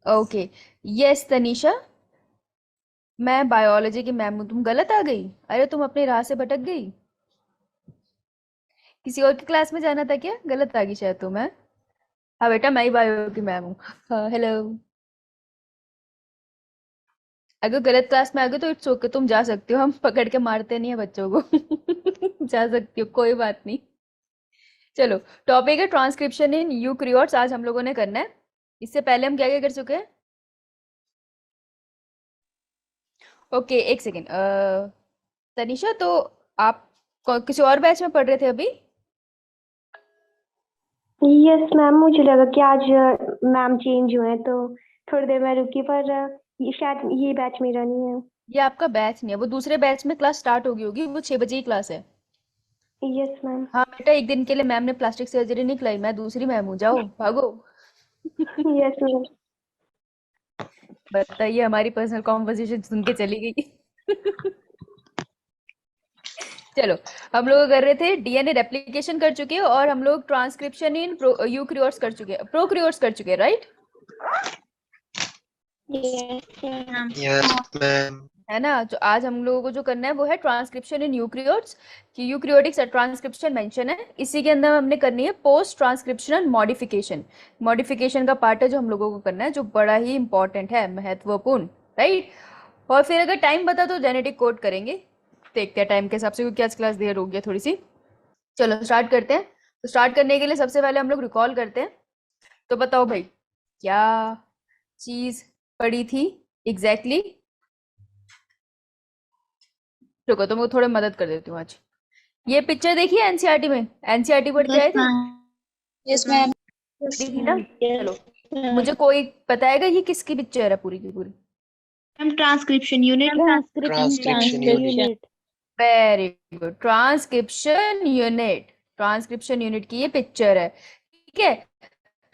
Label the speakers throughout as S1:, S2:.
S1: Okay. Yes Tanisha, मैं biology की ma'am हूँ। तुम गलत आ गई। अरे तुम अपनी राह से भटक गई। किसी और की क्लास में जाना था क्या? गलत आ गई शायद तुम। है? हाँ बेटा, मैं ही बायो की मैम हूँ। हाँ, हेलो। अगर गलत क्लास में आ गए तो इट्स ओके, तुम जा सकते हो। हम पकड़ के मारते नहीं है बच्चों को। जा सकती हो, कोई बात नहीं। चलो। टॉपिक है ट्रांसक्रिप्शन इन यूकैरियोट्स, आज हम लोगों ने करना है। इससे पहले हम क्या क्या कर चुके हैं? ओके, एक सेकेंड। तनिषा, तो आप किसी और बैच में पढ़ रहे थे अभी?
S2: यस मैम, मुझे लगा कि आज मैम चेंज हुए हैं तो थोड़ी देर मैं रुकी, पर ये शायद ये बैच मेरा नहीं है।
S1: ये आपका बैच नहीं है, वो दूसरे बैच में क्लास स्टार्ट होगी होगी, वो 6 बजे ही क्लास है।
S2: Yes ma'am.
S1: हाँ बेटा, एक दिन के लिए मैम ने प्लास्टिक सर्जरी नहीं खिलाई, मैं दूसरी मैम हूँ, जाओ भागो।
S2: Yes ma'am.
S1: बताइए, हमारी पर्सनल कॉन्वर्सेशन सुन के चली गई। चलो। हम लोग कर रहे थे डीएनए रेप्लिकेशन कर चुके हैं, और हम लोग ट्रांसक्रिप्शन इन यूक्रियोट्स कर चुके हैं, प्रोक्रियोट्स कर चुके हैं, right?
S2: Yes ma'am.
S3: Yes ma'am.
S1: है ना? तो आज हम लोगों को जो करना है वो है ट्रांसक्रिप्शन इन यूक्रियोट्स, कि यूक्रियोटिक ट्रांसक्रिप्शन मेंशन है। इसी के अंदर हमने करनी है पोस्ट ट्रांसक्रिप्शनल मॉडिफिकेशन। मॉडिफिकेशन का पार्ट है जो हम लोगों को करना है, जो बड़ा ही इंपॉर्टेंट है, महत्वपूर्ण। राइट? और फिर अगर टाइम बता तो जेनेटिक कोड करेंगे। देखते हैं टाइम के हिसाब से, क्योंकि आज क्लास देर हो गई है थोड़ी सी। चलो स्टार्ट करते हैं। तो स्टार्ट करने के लिए सबसे पहले हम लोग रिकॉल करते हैं। तो बताओ भाई, क्या चीज पड़ी थी एग्जैक्टली exactly? रुको, तो मैं थोड़ा मदद कर देती हूँ आज। ये पिक्चर देखी है एनसीईआरटी में? एनसीईआरटी पढ़ के
S2: यस
S1: आए थे?
S2: मैम। Yes ma'am. यस
S1: पढ़ी थी ना?
S2: मैम।
S1: चलो।
S2: यस
S1: मुझे कोई बताएगा ये किसकी पिक्चर है पूरी की पूरी?
S2: Ma'am, transcription unit.
S3: Transcription unit.
S2: Transcription.
S1: Very good, transcription unit. Transcription unit की ये पिक्चर है, ठीक है।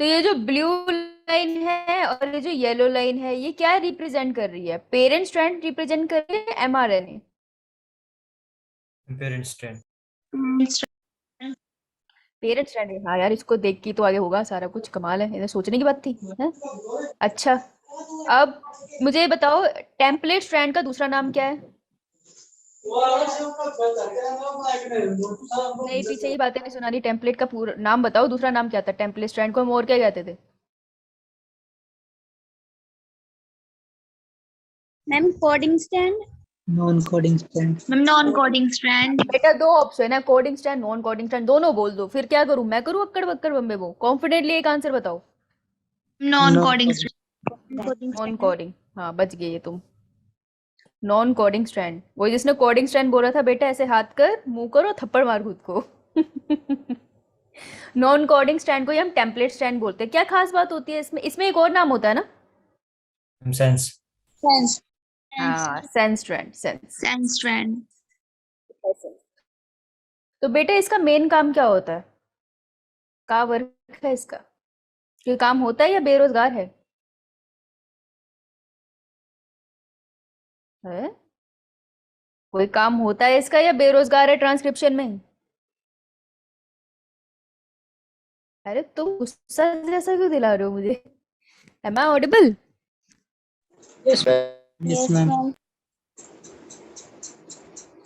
S1: तो ये जो ब्लू लाइन है और ये जो येलो लाइन है, ये क्या रिप्रेजेंट कर रही है? पेरेंट स्ट्रैंड रिप्रेजेंट कर रही है, mRNA?
S3: Parent strand.
S1: Parent strand. हाँ यार, इसको देख के तो आगे होगा सारा कुछ। कमाल है, इन्हें सोचने की बात थी। है? अच्छा। अब मुझे ये बताओ, टेम्पलेट स्ट्रैंड का दूसरा नाम क्या है? नहीं, पीछे की बातें नहीं सुनानी। टेम्पलेट का पूरा नाम बताओ, दूसरा नाम क्या था टेम्पलेट स्ट्रैंड को? हम और क्या कहते थे?
S2: Ma'am, coding stand.
S4: Non coding strand.
S2: Ma'am, non coding strand.
S1: बेटा दो ऑप्शन है, coding stand, non coding stand, दोनों बोल दो। फिर क्या करूं? मैं करूं अक्कड़ बक्कड़ बम्बे? वो कॉन्फिडेंटली एक आंसर बताओ।
S2: Non
S4: non
S2: coding
S4: coding.
S2: Strand. Coding
S1: non
S2: stand.
S1: Coding. हाँ, बच गए ये तुम। Non coding strand. वही जिसने कोडिंग स्ट्रैंड बोला था, बेटा ऐसे हाथ कर, मुंह करो, थप्पड़ मार खुद को। नॉन कोडिंग स्ट्रैंड को ही हम टेम्पलेट स्ट्रैंड बोलते हैं। क्या खास बात होती है इसमें? इसमें एक और नाम होता है ना?
S3: सेंस।
S2: सेंस। सेंस।
S1: हाँ, sense strand, sense.
S2: Sense strand.
S1: तो बेटा इसका मेन काम क्या होता है? का वर्क है इसका? ये काम होता है या बेरोजगार है? है? कोई काम होता है इसका या बेरोजगार है ट्रांसक्रिप्शन में? अरे तुम गुस्सा जैसा क्यों दिला रहे हो मुझे? Am I audible?
S3: Yes ma'am.
S4: Yes
S2: yes
S4: ma'am.
S2: Ma'am.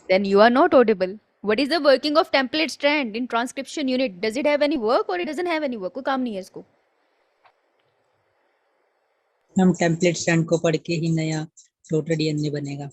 S1: Then you are not audible. What is the working of template strand in transcription unit? Does it have any work or it doesn't have any work? कोई काम नहीं है इसको।
S4: हम template stand को पढ़ के ही नया टोटल डीएनए बनेगा।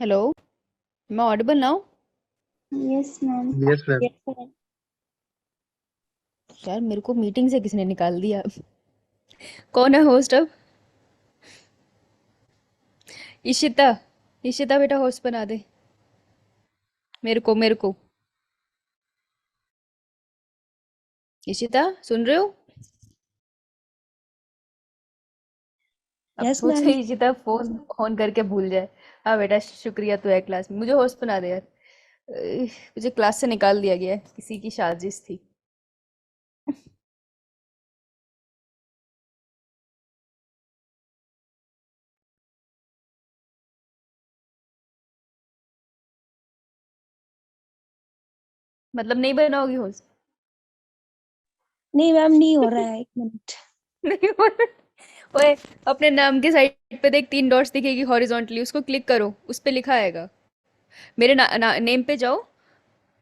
S1: हेलो, मैं Audible now?
S2: Yes ma'am.
S3: Yes, ma'am.
S1: यार मेरे को मीटिंग से किसने निकाल दिया? कौन है होस्ट अब? इशिता, इशिता बेटा होस्ट बना दे मेरे को। इशिता सुन रहे हो? अब
S2: यस
S1: सोच
S2: मैम।
S1: रही इशिता फोन ऑन करके भूल जाए। हाँ बेटा, शुक्रिया, तू है क्लास में, मुझे होस्ट बना दे यार। मुझे क्लास से निकाल दिया गया है, किसी की साजिश थी। मतलब नहीं बनाओगी होस्ट?
S2: नहीं मैम, नहीं हो रहा है, 1 मिनट।
S1: नहीं हो रहा। ओए, अपने नाम के साइड पे देख 3 डॉट्स दिखेगी हॉरिजॉन्टली, उसको क्लिक करो, उस पे लिखा आएगा। मेरे नेम पे जाओ,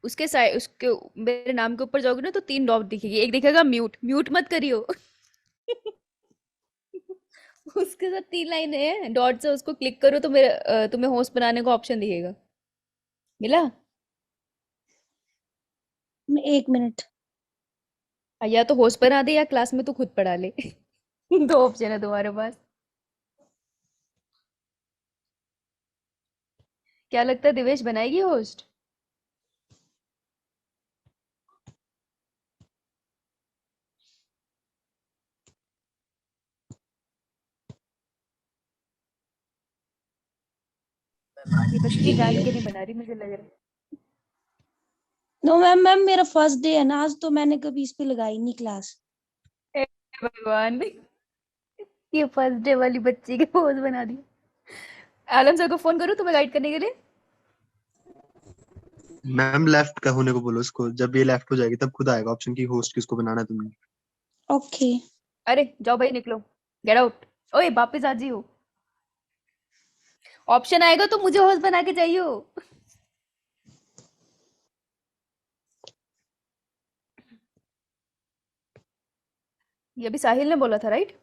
S1: उसके साइड उसके मेरे नाम के ऊपर जाओगे ना तो 3 डॉट दिखेगी, एक दिखेगा म्यूट, म्यूट मत करियो। उसके साथ 3 लाइन है डॉट से, उसको क्लिक करो तो मेरे तुम्हें होस्ट बनाने का ऑप्शन दिखेगा। मिला?
S2: 1 मिनट।
S1: या तो होस्ट बना दे या क्लास में तू खुद पढ़ा ले। 2 ऑप्शन है तुम्हारे पास। क्या लगता है दिवेश बनाएगी होस्ट? ये बच्ची जान के नहीं बना रही, मुझे लग रहा
S2: नो मैम, मैम मेरा फर्स्ट डे है ना आज, तो मैंने कभी इस पे लगाई नहीं क्लास।
S1: है। हे भगवान, ये फर्स्ट डे वाली बच्ची के पोज बना दी। आलम सर को फोन करूँ तुम्हें गाइड करने के लिए?
S3: मैम लेफ्ट का होने को बोलो उसको, जब ये लेफ्ट हो जाएगी तब खुद आएगा ऑप्शन की होस्ट किसको बनाना है तुमने।
S2: ओके।
S1: अरे जाओ भाई, निकलो, गेट आउट। ओए वापस आ जियो, ऑप्शन आएगा तो मुझे होस्ट बना के चाहिए हो। ये अभी साहिल ने बोला था, राइट?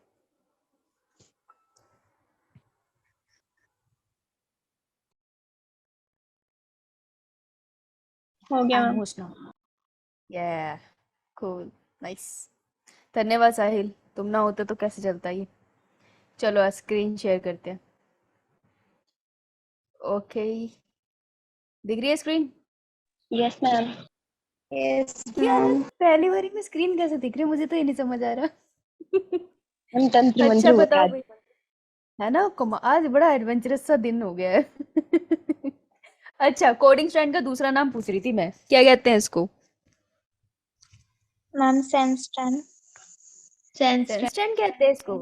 S2: हो गया
S1: I am
S2: ma'am.
S1: Host now. या, कूल, नाइस। धन्यवाद साहिल, तुम ना होते तो कैसे चलता ये। चलो आज स्क्रीन शेयर करते हैं। ओके, दिख रही है स्क्रीन?
S2: Yes ma'am. यस
S1: यार
S2: मैम।
S1: पहली बारी में स्क्रीन कैसे दिख रही है, मुझे तो ये नहीं समझ आ रहा।
S2: हम तंत्र
S1: अच्छा
S2: मंत्र हो रहा
S1: बताओ
S2: है।
S1: भाई, है ना, आज बड़ा एडवेंचरस सा दिन हो गया है। अच्छा, कोडिंग स्टैंड का दूसरा नाम पूछ रही थी मैं, क्या कहते हैं इसको?
S2: मैम सेंस्टन।
S1: सेंस स्टैंड कहते हैं इसको।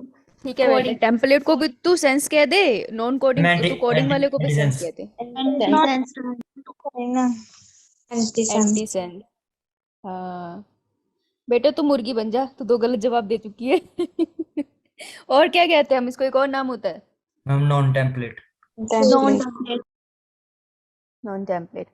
S1: ठीक है बेटा, टेम्पलेट को भी तू सेंस कह दे, नॉन कोडिंग तू कोडिंग वाले को भी सेंस
S3: एंटीसेंस।
S1: कहते हैं। Anti send. हाँ बेटा, तू मुर्गी बन जा, तू 2 गलत जवाब दे चुकी है। और क्या कहते हैं हम इसको, एक और नाम होता है?
S3: Ma'am non template.
S1: Non template.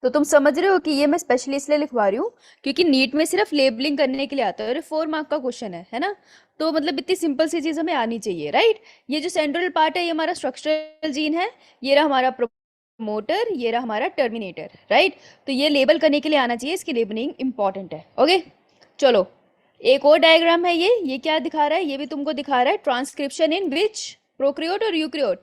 S1: तो तुम समझ रहे हो कि ये मैं स्पेशली इसलिए लिखवा रही हूँ क्योंकि नीट में सिर्फ लेबलिंग करने के लिए आता है और 4 मार्क का क्वेश्चन है ना? तो मतलब इतनी सिंपल सी चीज हमें आनी चाहिए, राइट? ये जो सेंट्रल पार्ट है ये हमारा स्ट्रक्चरल जीन है, ये रहा हमारा प्रमोटर, ये रहा हमारा टर्मिनेटर, राइट? तो ये लेबल करने के लिए आना चाहिए, इसकी लेबलिंग इंपॉर्टेंट है। ओके चलो, एक और डायग्राम है, ये क्या दिखा रहा है? ये भी तुमको दिखा रहा है ट्रांसक्रिप्शन इन विच, प्रोकैरियोट और यूकैरियोट?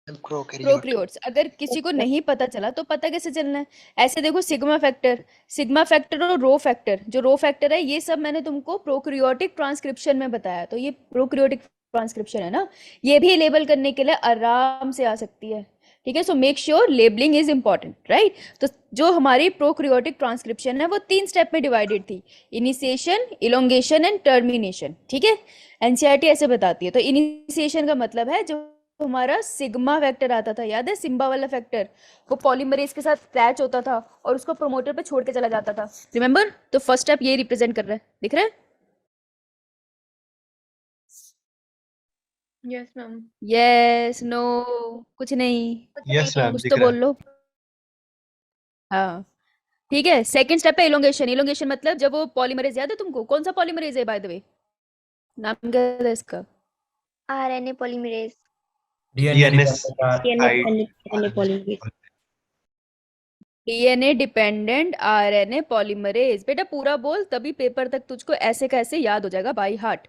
S1: प्रोकैरियोट्स। अगर किसी को नहीं पता चला तो पता कैसे चलना है? ऐसे देखो, सिग्मा फैक्टर और रो फैक्टर, जो रो फैक्टर है ये सब मैंने तुमको प्रोकैरियोटिक ट्रांसक्रिप्शन में बताया, तो ये प्रोकैरियोटिक ट्रांसक्रिप्शन है ना, ये भी लेबल करने के लिए आराम से आ सकती है। ठीक है, so make sure labelling is important, right? तो जो हमारी प्रोकैरियोटिक ट्रांसक्रिप्शन है वो 3 स्टेप में डिवाइडेड थी, इनिशिएशन, इलोंगेशन एंड टर्मिनेशन। ठीक है, एनसीईआरटी ऐसे बताती है। तो इनिशिएशन का मतलब है जो हमारा सिग्मा फैक्टर आता था, याद है सिम्बा वाला फैक्टर, वो पॉलीमरेज के साथ अटैच होता था और उसको प्रोमोटर पे छोड़ के चला जाता था, रिमेंबर? तो फर्स्ट स्टेप ये रिप्रेजेंट कर रहा है, दिख रहा है?
S2: Yes ma'am.
S1: यस, नो, कुछ नहीं,
S3: यस मैम
S1: कुछ
S3: दिख
S1: तो
S3: रहा
S1: बोल लो। हाँ ठीक है, सेकंड स्टेप है इलोंगेशन। इलोंगेशन मतलब जब वो पॉलीमरेज, याद है तुमको? कौन सा पॉलीमरेज है बाय द वे, नाम क्या है इसका?
S2: RNA polymerase.
S3: DNS
S1: DNA dependent RNA polymerase. बेटा पूरा बोल, तभी पेपर तक तुझको ऐसे कैसे याद हो जाएगा बाय हार्ट,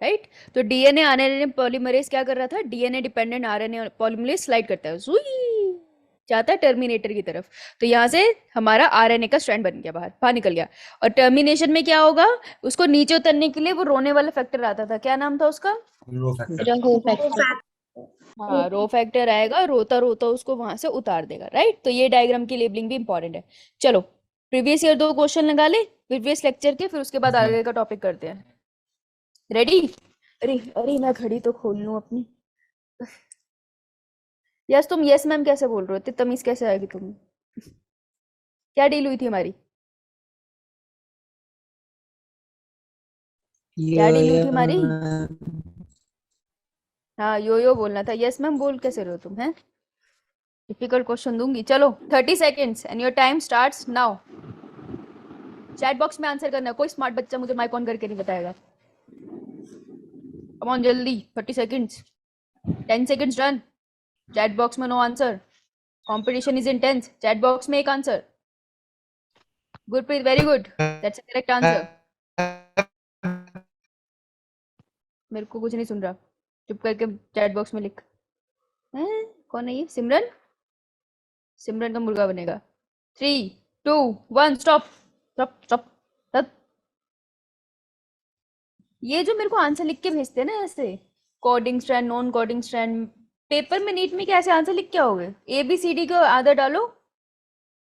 S1: राइट। तो डीएनए आरएनए पॉलीमरेज क्या कर रहा था, DNA dependent RNA polymerase slide करता है, सुई जाता है टर्मिनेटर की तरफ। तो यहाँ से हमारा आरएनए का स्ट्रैंड बन गया, बाहर निकल गया। और टर्मिनेशन में क्या होगा, उसको नीचे उतरने के लिए वो रोने वाला फैक्टर आता था, क्या नाम था उसका, हाँ रो फैक्टर आएगा, रोता रोता उसको वहां से उतार देगा, राइट। तो ये डायग्राम की लेबलिंग भी इंपॉर्टेंट है। चलो प्रीवियस ईयर 2 क्वेश्चन लगा ले प्रीवियस लेक्चर के, फिर उसके बाद आगे का टॉपिक करते हैं। रेडी? अरे अरे मैं घड़ी तो खोल लूं अपनी। यस तुम यस मैम कैसे बोल रहे हो, इतनी तमीज कैसे आएगी तुम्हें? क्या डील हुई थी हमारी, क्या डील हुई थी हमारी? हाँ यो बोलना था, यस मैम बोल कैसे रहे हो तुम, हैं? डिफिकल्ट क्वेश्चन दूंगी। चलो 30 seconds and your time starts now. Chat box में आंसर करना, कोई स्मार्ट बच्चा मुझे माइक ऑन करके नहीं बताएगा। कम ऑन जल्दी, 30 seconds, 10 seconds done. Chat box में no answer, competition is intense. Chat box में एक answer, Gurpreet very good, that's a correct answer. मेरे को कुछ नहीं सुन रहा, चुप करके चैट बॉक्स में लिख। हैं? कौन है ये, सिमरन? सिमरन का मुर्गा बनेगा। 3 2 1 स्टॉप स्टॉप स्टॉप। ये जो मेरे को आंसर लिख के भेजते हैं ना ऐसे, coding strand non coding strand, paper में नीट में कैसे आंसर लिख के आओगे? ABCD को आधा डालो।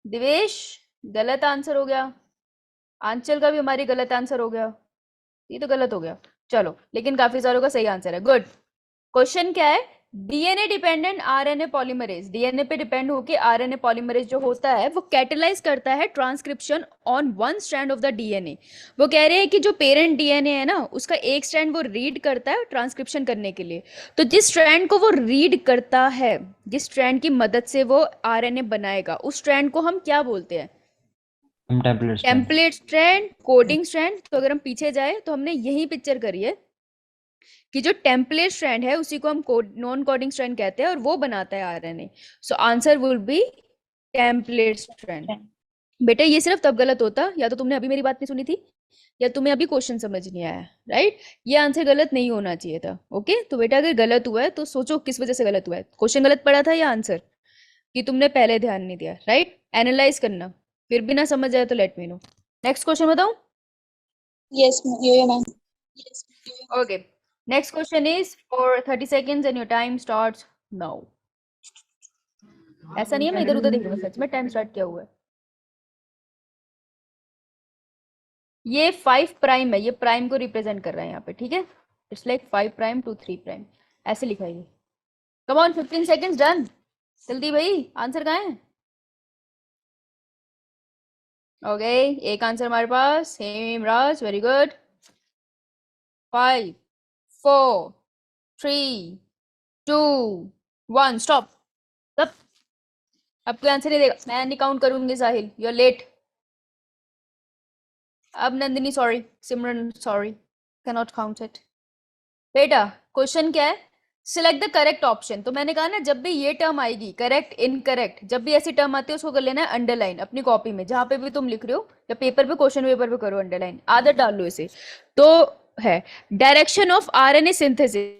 S1: दिवेश गलत आंसर हो गया, आंचल का भी हमारी गलत आंसर हो गया, ये तो गलत हो गया। चलो लेकिन काफी सारों का सही आंसर है, गुड। क्वेश्चन क्या है, DNA dependent RNA polymerase, DNA पे डिपेंड होके आरएनए पॉलीमरेज जो होता है वो कैटेलाइज करता है transcription on one strand of the DNA. वो कह रहे हैं कि जो पेरेंट डीएनए है ना, उसका एक स्ट्रैंड वो रीड करता है ट्रांसक्रिप्शन करने के लिए। तो जिस स्ट्रैंड को वो रीड करता है, जिस स्ट्रैंड की मदद से वो आरएनए बनाएगा, उस स्ट्रैंड को हम क्या बोलते हैं? Template strand, coding strand. तो अगर हम पीछे जाए तो हमने यही पिक्चर करी है कि जो टेम्पलेट स्ट्रैंड है उसी को हम नॉन कोडिंग स्ट्रैंड कहते हैं और वो बनाता है RNA. So answer will be template strand. बेटा ये सिर्फ तब गलत होता या तो तुमने अभी मेरी बात नहीं सुनी थी या तुम्हें अभी क्वेश्चन समझ नहीं आया, राइट। ये आंसर गलत नहीं होना चाहिए था, ओके। तो बेटा अगर गलत हुआ है तो सोचो किस वजह से गलत हुआ है, क्वेश्चन गलत पड़ा था या आंसर, कि तुमने पहले ध्यान नहीं दिया, राइट। एनालाइज करना, फिर भी ना समझ आए तो let me know. Next question बताऊं?
S5: Yes, ma'am.
S1: Okay. Next question is for 30 seconds and your time starts now. ऐसा नहीं है मैं इधर उधर देख रही हूँ, सच में टाइम स्टार्ट किया हुआ है। ये 5 प्राइम है, ये प्राइम को रिप्रेजेंट कर रहा है यहाँ पे, ठीक है। It's like 5 prime to 3 prime, ऐसे लिखा है ये। कम ऑन 15 सेकेंड्स डन, जल्दी भाई, आंसर कहाँ है? ओके एक आंसर हमारे पास, हेमराज वेरी गुड। 5 4 3 2 1 स्टॉप। अब कोई आंसर नहीं देगा, मैं नहीं काउंट करूंगी। साहिल यू आर लेट। अब Nandini sorry, Simran sorry, can not count it. बेटा क्वेश्चन क्या है, सिलेक्ट द करेक्ट ऑप्शन। तो मैंने कहा ना जब भी ये टर्म आएगी, करेक्ट इनकरेक्ट, जब भी ऐसी टर्म आती है उसको कर लेना है अंडरलाइन अपनी कॉपी में, जहां पे भी तुम लिख रहे हो या पेपर पे, क्वेश्चन पेपर पे करो अंडरलाइन, आदत डाल लो इसे। तो है डायरेक्शन ऑफ आरएनए सिंथेसिस,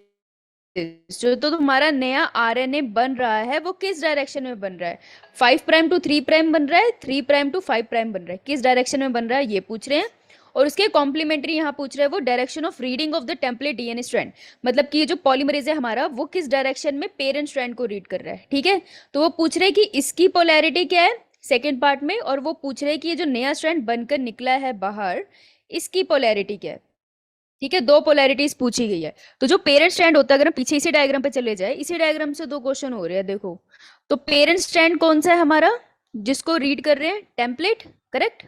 S1: जो तो तुम्हारा नया आरएनए बन रहा है वो किस डायरेक्शन में बन रहा है? 5 प्राइम टू 3 प्राइम बन रहा है, 3 प्राइम टू 5 प्राइम बन रहा है, किस डायरेक्शन में बन रहा है ये पूछ रहे हैं। और उसके कॉम्प्लीमेंट्री यहाँ पूछ रहे हैं वो direction of reading of the template DNA strand, मतलब कि ये जो पॉलीमरेज है हमारा वो किस डायरेक्शन में पेरेंट स्ट्रैंड को रीड कर रहा है, ठीक है। तो वो पूछ रहे हैं कि इसकी पोलैरिटी क्या है सेकेंड पार्ट में, और वो पूछ रहे हैं कि ये जो नया स्ट्रैंड बनकर निकला है बाहर, इसकी पोलैरिटी क्या है, ठीक है। 2 पोलैरिटीज पूछी गई है। तो जो पेरेंट स्ट्रैंड होता है, अगर हम पीछे इसी डायग्राम पे चले जाए, इसी डायग्राम से 2 क्वेश्चन हो रहे हैं, देखो। तो पेरेंट स्ट्रैंड कौन सा है हमारा, जिसको रीड कर रहे हैं? Template, correct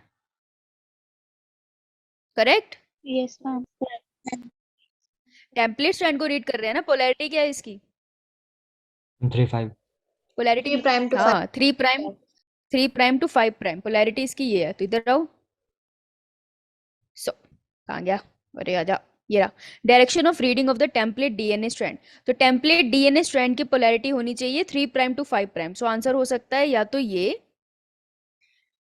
S1: correct.
S5: Yes, ma'am.
S1: Template strand को रीड कर रहे हैं ना। पोलैरिटी क्या है इसकी?
S6: 3-5
S1: पोलैरिटी
S5: 3 prime to
S1: हाँ 3 प्राइम टू 5 प्राइम, पोलैरिटी इसकी ये है। तो इधर आओ। सो कहाँ गया, अरे आजा, ये रहा, direction of reading of the template DNA strand. तो टेम्पलेट डीएनए स्ट्रैंड की पोलैरिटी होनी चाहिए 3 prime to 5 prime. So answer हो सकता है या तो ये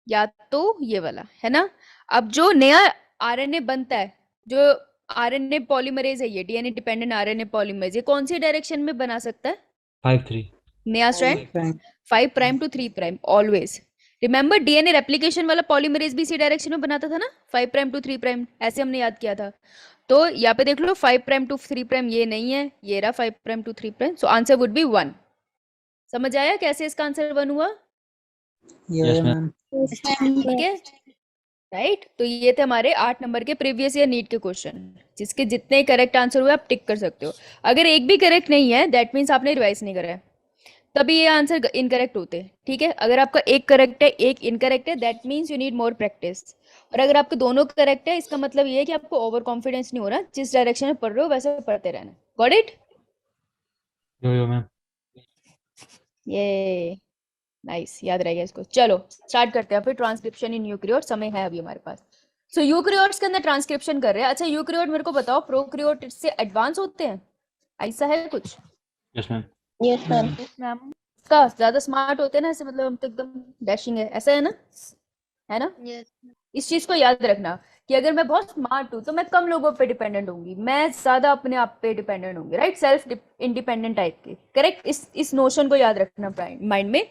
S1: या तो ये वाला, है ना। अब जो नया आरएनए बनता है, जो आरएनए पॉलीमरेज है, ये डीएनए डिपेंडेंट आरएनए पॉलीमरेज, ये कौन सी डायरेक्शन में बना सकता है
S6: 5-3.
S1: नया strand? 5 prime to 3 prime always. Remember DNA replication वाला पॉलीमरेज भी इसी डायरेक्शन में बनाता था ना, 5 प्राइम टू 3 प्राइम, ऐसे हमने याद किया था। तो यहाँ पे देख लो 5 प्राइम टू 3 प्राइम ये नहीं है, ये रहा 5 prime to 3 prime. So answer would be 1। समझ आया कैसे इसका आंसर 1 हुआ?
S6: Yes, ma'am.
S5: Yes, ma'am.
S1: ठीक है, राइट। तो ये थे हमारे 8 नंबर के प्रीवियस ईयर नीट के क्वेश्चन, जिसके जितने करेक्ट आंसर हुए आप टिक कर सकते हो। अगर एक भी करेक्ट नहीं है दैट मीन्स आपने रिवाइज नहीं करा है, तभी ये आंसर इनकरेक्ट होते हैं। ठीक है, अगर आपका एक करेक्ट है एक इनकरेक्ट है that means you need more practice. और अगर आपके दोनों करेक्ट है इसका मतलब ये है कि आपको ओवर कॉन्फिडेंस नहीं हो रहा, जिस डायरेक्शन में पढ़ रहे हो वैसे पढ़ते रहना। Got it?
S6: Yo, ma'am.
S1: ये नाइस, याद रहेगा इसको। चलो स्टार्ट करते हैं फिर ट्रांसक्रिप्शन इन यूकैरियोट। समय है अभी हमारे पास। सो यूकैरियोट्स के अंदर ट्रांसक्रिप्शन कर रहे हैं। अच्छा यूकैरियोट मेरे को बताओ प्रोकैरियोट से एडवांस होते हैं, ऐसा है कुछ?
S6: Yes, ma'am.
S5: Yes, ma'am.
S1: Ma'am का ज्यादा स्मार्ट होते हैं ना, ऐसे मतलब हम तो एकदम डैशिंग है, ऐसा है ना, है ना?
S5: Yes.
S1: इस चीज को याद रखना कि अगर मैं बहुत स्मार्ट हूँ तो मैं कम लोगों पे डिपेंडेंट होंगी, मैं ज्यादा अपने आप पे डिपेंडेंट होंगी, राइट, सेल्फ इंडिपेंडेंट टाइप के। करेक्ट, इस नोशन को याद रखना माइंड में।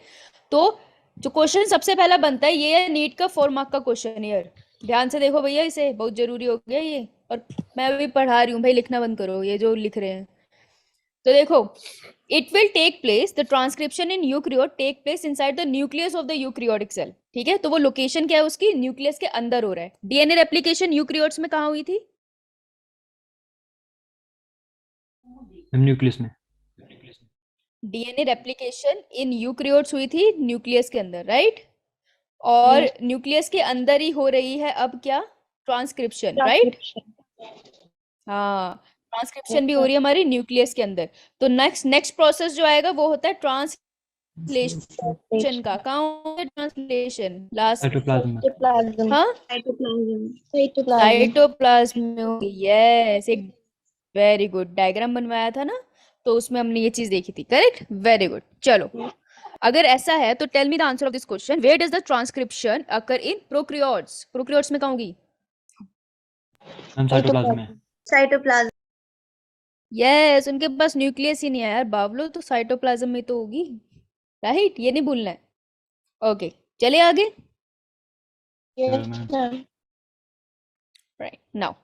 S1: तो जो क्वेश्चन सबसे पहला बनता है ये है नीट का 4 मार्क का क्वेश्चन ईयर। ध्यान से देखो भैया, इसे बहुत जरूरी हो गया ये। और मैं अभी पढ़ा रही हूँ भाई, लिखना बंद करो ये जो लिख रहे हैं। तो देखो, it will take place, the transcription in eukaryote take place inside the nucleus of the eukaryotic cell। ठीक है, तो वो लोकेशन क्या है उसकी, न्यूक्लियस के अंदर हो रहा है। डीएनए रेप्लिकेशन यूकैरियोट्स में कहाँ हुई थी?
S6: Ma'am, nucleus में.
S1: डीएनए रेप्लिकेशन इन यूकैरियोट्स हुई थी न्यूक्लियस के अंदर, राइट। और न्यूक्लियस के अंदर ही हो रही है अब क्या, ट्रांसक्रिप्शन, राइट। हाँ, ट्रांसक्रिप्शन भी हो रही है हमारी न्यूक्लियस के अंदर। तो नेक्स्ट प्रोसेस जो आएगा वो होता है ट्रांसलेशन का। कहाँ होता है ट्रांसलेशन? लास्ट,
S6: Cytoplasm में.
S5: Cytoplasm.
S1: हाँ,
S5: Cytoplasm. Cytoplasm.
S1: साइटोप्लाज्म में होगी। यस, एक वेरी गुड डायग्राम बनवाया था ना, तो उसमें हमने ये चीज देखी थी। Correct, very good. चलो, अगर ऐसा है तो tell me the answer of this question. Where does the transcription occur in prokaryotes? Prokaryotes में कहाँ होगी?
S6: Ma'am, cytoplasm में.
S5: Cytoplasm.
S1: यस, उनके पास न्यूक्लियस ही नहीं है यार बावलो, तो साइटोप्लाज्म में तो होगी, राइट। ये नहीं भूलना है। ओके, चले आगे।
S5: Yes,
S6: ma'am.
S5: ma'am.
S1: Right now,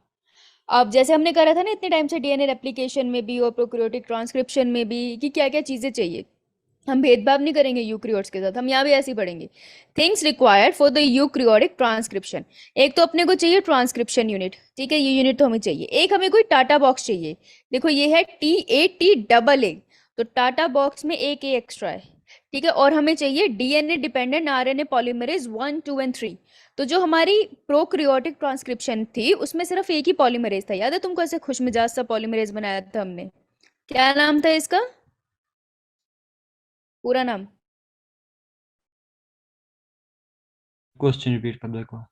S1: अब जैसे हमने करा था ना इतने टाइम से डीएनए रेप्लिकेशन में भी और प्रोकैरियोटिक ट्रांसक्रिप्शन में भी, कि क्या क्या चीजें चाहिए। हम भेदभाव नहीं करेंगे यूकैरियोट्स के साथ, हम यहाँ भी ऐसे ही पढ़ेंगे। Things required for the eukaryotic transcription. एक तो अपने को चाहिए ट्रांसक्रिप्शन यूनिट, ठीक है, ये यूनिट तो हमें चाहिए। एक हमें कोई टाटा बॉक्स चाहिए। देखो ये है TAT, तो टाटा बॉक्स में एक ए एक्स्ट्रा है, ठीक है। और हमें चाहिए DNA dependent RNA polymerase 1, 2 and 3। तो जो हमारी प्रोकैरियोटिक ट्रांसक्रिप्शन थी उसमें सिर्फ एक ही पॉलीमरेज था। याद है तुमको, ऐसे खुशमिजाज सा पॉलीमरेज बनाया था हमने, क्या नाम था इसका, पूरा नाम?
S6: Question repeat कर दो एक बार.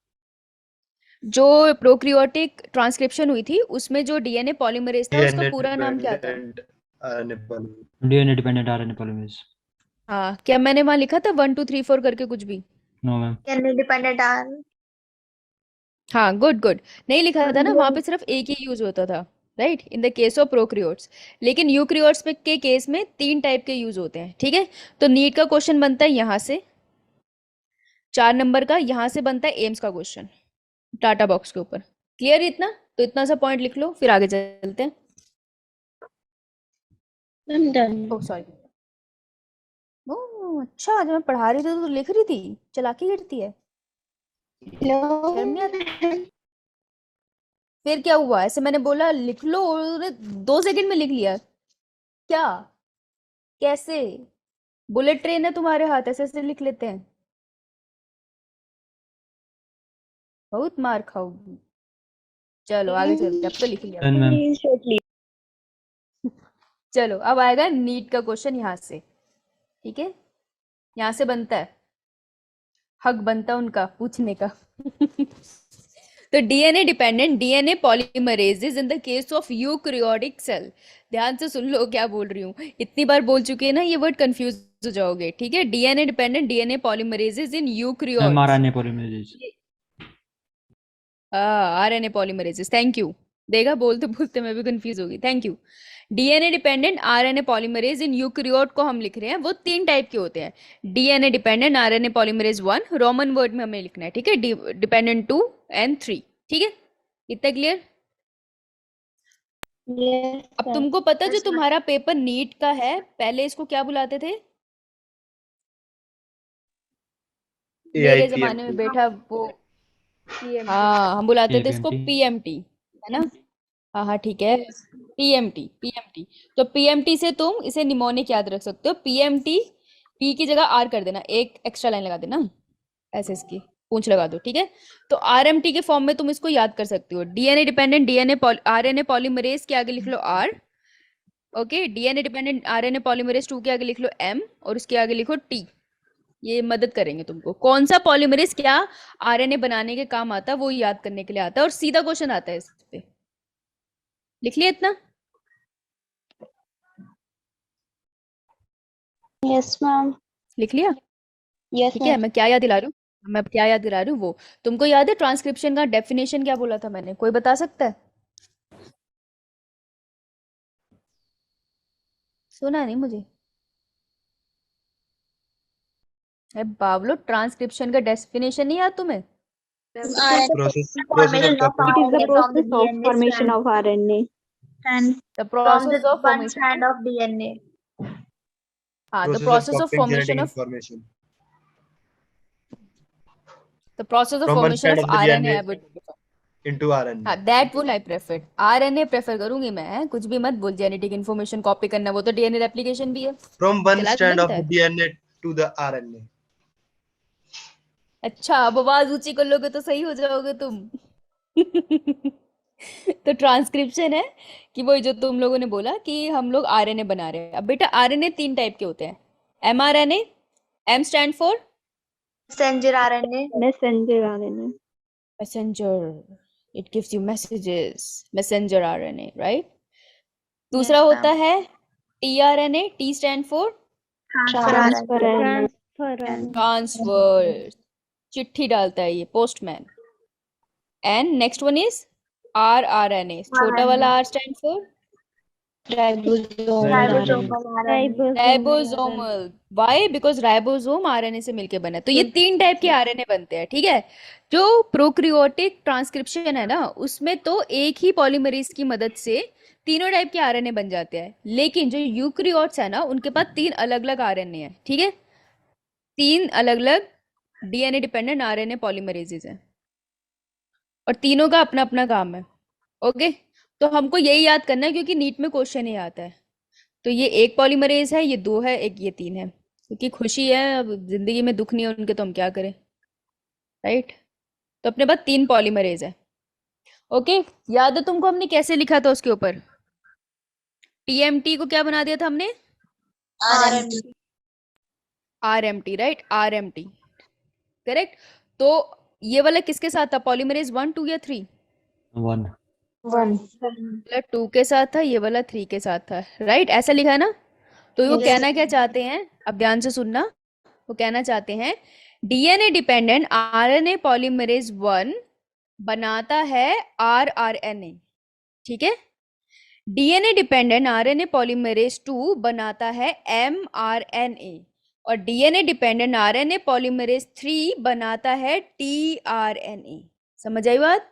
S1: जो प्रोकैरियोटिक ट्रांसक्रिप्शन हुई थी उसमें जो डीएनए पॉलीमरेज था उसका पूरा नाम क्या था?
S6: DNA dependent RNA polymerase.
S1: हाँ, क्या मैंने वहां लिखा था 1, 2, 3, 4 करके कुछ भी?
S6: No, ma'am.
S5: DNA dependent R.
S1: हाँ, गुड, नहीं लिखा था ना, वहां पे सिर्फ एक ही यूज होता था, right, in the case of prokaryotes. लेकिन यूकैरियोट्स के केस में 3 टाइप के यूज होते हैं, ठीक है। तो नीट का क्वेश्चन बनता है यहाँ से 4 नंबर का, यहाँ से बनता है एम्स का क्वेश्चन टाटा बॉक्स के ऊपर। क्लियर इतना? तो इतना सा पॉइंट लिख लो, फिर आगे चलते हैं।
S5: I'm done.
S1: ओह सॉरी, ओह अच्छा, जब मैं पढ़ा रही थी तो लिख रही थी, चालाकी करती है, शर्म नहीं आती?
S5: No.
S1: फिर क्या हुआ, ऐसे मैंने बोला लिख लो और 2 सेकंड में लिख लिया, क्या, कैसे? बुलेट ट्रेन है तुम्हारे हाथ, ऐसे ऐसे लिख लेते हैं? बहुत मार खाओगी। चलो आगे चलते हैं, अब तो लिख लिया।
S6: Then, ma'am.
S5: Please, shortly.
S1: चलो अब आएगा नीट का क्वेश्चन यहाँ से, ठीक है। यहाँ से बनता है, हक बनता है उनका पूछने का। तो DNA dependent DNA polymerases in the case of eukaryotic cell. ध्यान से सुन लो क्या बोल रही हूँ, इतनी बार बोल चुकी है ना, ये वर्ड कंफ्यूज हो जाओगे, ठीक है। DNA dependent DNA polymerases in
S6: ma'am
S1: eukaryotes,
S6: RNA polymerases.
S1: RNA polymerases, thank you. देखा, बोलते बोलते मैं भी कंफ्यूज हो गई, thank you. DNA dependent RNA polymerase in eukaryote को हम लिख रहे हैं, वो 3 टाइप के होते हैं। DNA dependent RNA polymerase 1 Roman word में हमें लिखना है, ठीक है। डिपेंडेंट 2 एंड 3, ठीक है। इतना क्लियर?
S5: Yes,
S1: अब
S5: sir.
S1: तुमको पता जो
S5: Yes, ma'am.
S1: तुम्हारा पेपर नीट का है, पहले इसको क्या बुलाते थे? मेरे जमाने में
S3: AIPMT
S1: बेटा वो, हाँ हम बुलाते थे इसको
S6: PMT।
S1: पीएमटी, है ना। हाँ हाँ ठीक है, पीएमटी पीएमटी। तो पीएमटी से तुम इसे निमोनिक याद रख सकते हो। पीएमटी, पी की जगह आर कर देना, एक एक्स्ट्रा लाइन लगा देना, ऐसे इसकी पूंछ लगा दो, ठीक है। तो आरएमटी के फॉर्म में तुम इसको याद कर सकते हो। DNA dependent DNA RNA polymerase के आगे लिख लो R, okay. DNA dependent RNA polymerase 2 के आगे लिख लो एम, और उसके आगे लिखो टी। ये मदद करेंगे तुमको, कौन सा पॉलीमरेज क्या आरएनए बनाने के काम आता है वो याद करने के लिए आता है, और सीधा क्वेश्चन आता है इस पे। लिख लिया इतना?
S5: Yes, ma'am.
S1: लिख लिया?
S5: Yes,
S1: ठीक है,
S5: ma'am.
S1: मैं क्या याद दिला रही हूँ, मैं क्या याद दिला रही हूँ वो तुमको याद है। ट्रांसक्रिप्शन का डेफिनेशन क्या बोला था मैंने, कोई बता सकता है? सुना नहीं मुझे। अरे बावलो, ट्रांसक्रिप्शन का डेफिनेशन नहीं याद तुम्हें?
S3: process
S5: Formation
S3: of
S5: of
S3: copying.
S2: It is the
S5: RNA from the
S2: process of
S5: DNA
S2: formation
S5: strand
S2: of RNA.
S5: and
S1: the
S5: from
S1: process
S5: the
S1: of
S5: one
S1: formation,
S5: strand of DNA.
S1: हाँ the
S3: Process of
S1: process of
S3: copying
S1: formation
S3: genetic
S1: of,
S3: information
S1: the process of
S3: from one
S1: formation
S3: strand
S1: of
S3: of the
S1: RNA
S3: DNA into RNA.
S1: हाँ that would I prefer, RNA prefer करूंगी मैं, कुछ भी मत बोल। Genetic information copy करना वो तो डीएनए रेप्लिकेशन भी है।
S3: From one
S1: चलाक
S3: strand of
S1: बनता
S3: the
S1: है।
S3: DNA to the RNA.
S1: अच्छा, अब आवाज ऊंची कर लोगे तो सही हो जाओगे तुम। तो ट्रांसक्रिप्शन है कि वही जो तुम लोगों ने बोला कि हम लोग आरएनए बना रहे हैं। अब बेटा आरएनए 3 टाइप के होते हैं, mRNA, M stand for
S5: Messenger RNA.
S2: Messenger RNA.
S1: Messenger, it gives you messages, messenger RNA, right. दूसरा
S5: Yes,
S1: होता
S5: ma'am.
S1: है tRNA, T stand for
S5: Transfer RNA.
S2: Transfer RNA.
S1: Transfer, चिट्ठी डालता है ये postman. And next one is rRNA, छोटा वाला R stand for
S5: Ribosomal RNA.
S1: Ribosomal. Why? Because ribosome RNA से मिलके बना है। तो ये 3 टाइप के आरएनए बनते हैं, ठीक है। जो प्रोकैरियोटिक ट्रांसक्रिप्शन है ना, उसमें तो एक ही पॉलीमरेज की मदद से तीनों टाइप के आरएनए बन जाते हैं। लेकिन जो यूकैरियोट्स है ना, उनके पास 3 अलग अलग आरएनए है, ठीक है। 3 अलग अलग डीएनए डिपेंडेंट आरएनए पॉलीमरेजेस हैं, और तीनों का अपना अपना काम है, ओके। तो हमको यही याद करना है क्योंकि नीट में क्वेश्चन ही आता है। तो ये एक पॉलीमरेज है, ये 2 है, एक ये 3 है, क्योंकि खुशी है, अब जिंदगी में दुख नहीं है उनके तो हम क्या करें, राइट। तो अपने पास 3 पॉलीमरेज है, ओके। याद है तुमको हमने कैसे लिखा था उसके ऊपर? टीएमटी को क्या बना दिया था हमने?
S5: RNA.
S1: RMT, right, RMT, correct. तो ये वाला किसके साथ था, पॉलीमरेज 1, 2 या 3?
S6: 1।
S5: 1.
S1: 2 के साथ था, ये वाला 3 के साथ था, राइट। ऐसा लिखा है ना। तो वो
S5: Yes.
S1: कहना क्या चाहते हैं, अब ध्यान से सुनना। वो कहना चाहते हैं डीएनए डिपेंडेंट आरएनए पॉलीमरेज 1 बनाता है आरआरएनए, ठीक है। डीएनए डिपेंडेंट आरएनए पॉलीमरेज 2 बनाता है एमआरएनए, और डीएनए डिपेंडेंट आरएनए पॉलीमरेज 3 बनाता है टीआरएनए। समझ आई बात?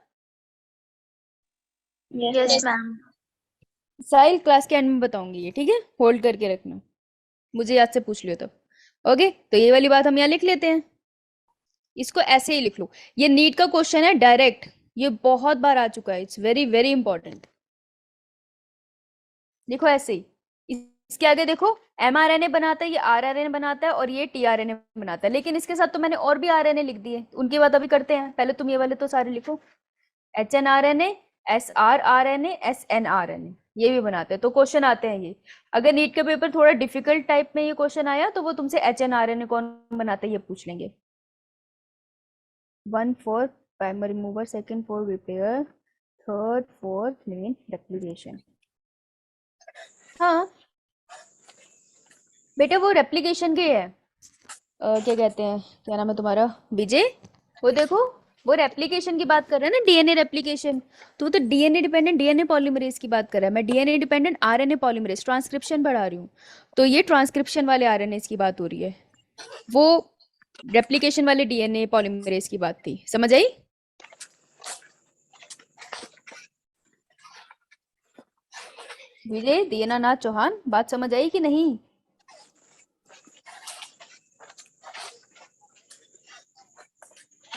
S5: Yes, ma'am.
S1: साहिल क्लास के एंड में बताऊंगी ये, ठीक है। होल्ड करके रखना, मुझे याद से पूछ लियो तब, ओके। तो ये वाली बात हम यहाँ लिख लेते हैं, इसको ऐसे ही लिख लो। ये नीट का क्वेश्चन है डायरेक्ट, ये बहुत बार आ चुका है, इट्स वेरी वेरी इंपॉर्टेंट। देखो ऐसे ही, इसके आगे देखो, एमआरएनए बनाता है, ये आरआरएनए बनाता है, और ये टीआरएनए बनाता है। लेकिन इसके साथ तो मैंने और भी आरएनए लिख दिए, उनकी बात अभी करते हैं। पहले तुम ये वाले तो सारे लिखो, एचएनआरएनए, एसआरआरएनए, एसएनआरएनए, ये भी बनाते हैं। तो क्वेश्चन आते हैं ये, अगर नीट का पेपर थोड़ा डिफिकल्ट टाइप में ये क्वेश्चन आया तो वो तुमसे एचएनआरएनए कौन बनाता है ये पूछ लेंगे। 1 4 primer remover, second for repair, third for main replication. हाँ बेटा वो रेप्लिकेशन के है, क्या कहते हैं, क्या नाम है तुम्हारा, विजय, वो देखो वो रेप्लिकेशन की बात कर रहे हैं ना, डीएनए रेप्लिकेशन। तो डीएनए डिपेंडेंट डीएनए पॉलीमरेज की बात कर रहा है, मैं DNA dependent RNA polymerase transcription बढ़ा रही हूँ। तो ये ट्रांसक्रिप्शन वाले आरएनए की बात हो रही है, वो रेप्लिकेशन वाले डीएनए पॉलीमरेज की बात थी। समझ आई? विजय दीनानाथ चौहान, बात समझ आई कि नहीं?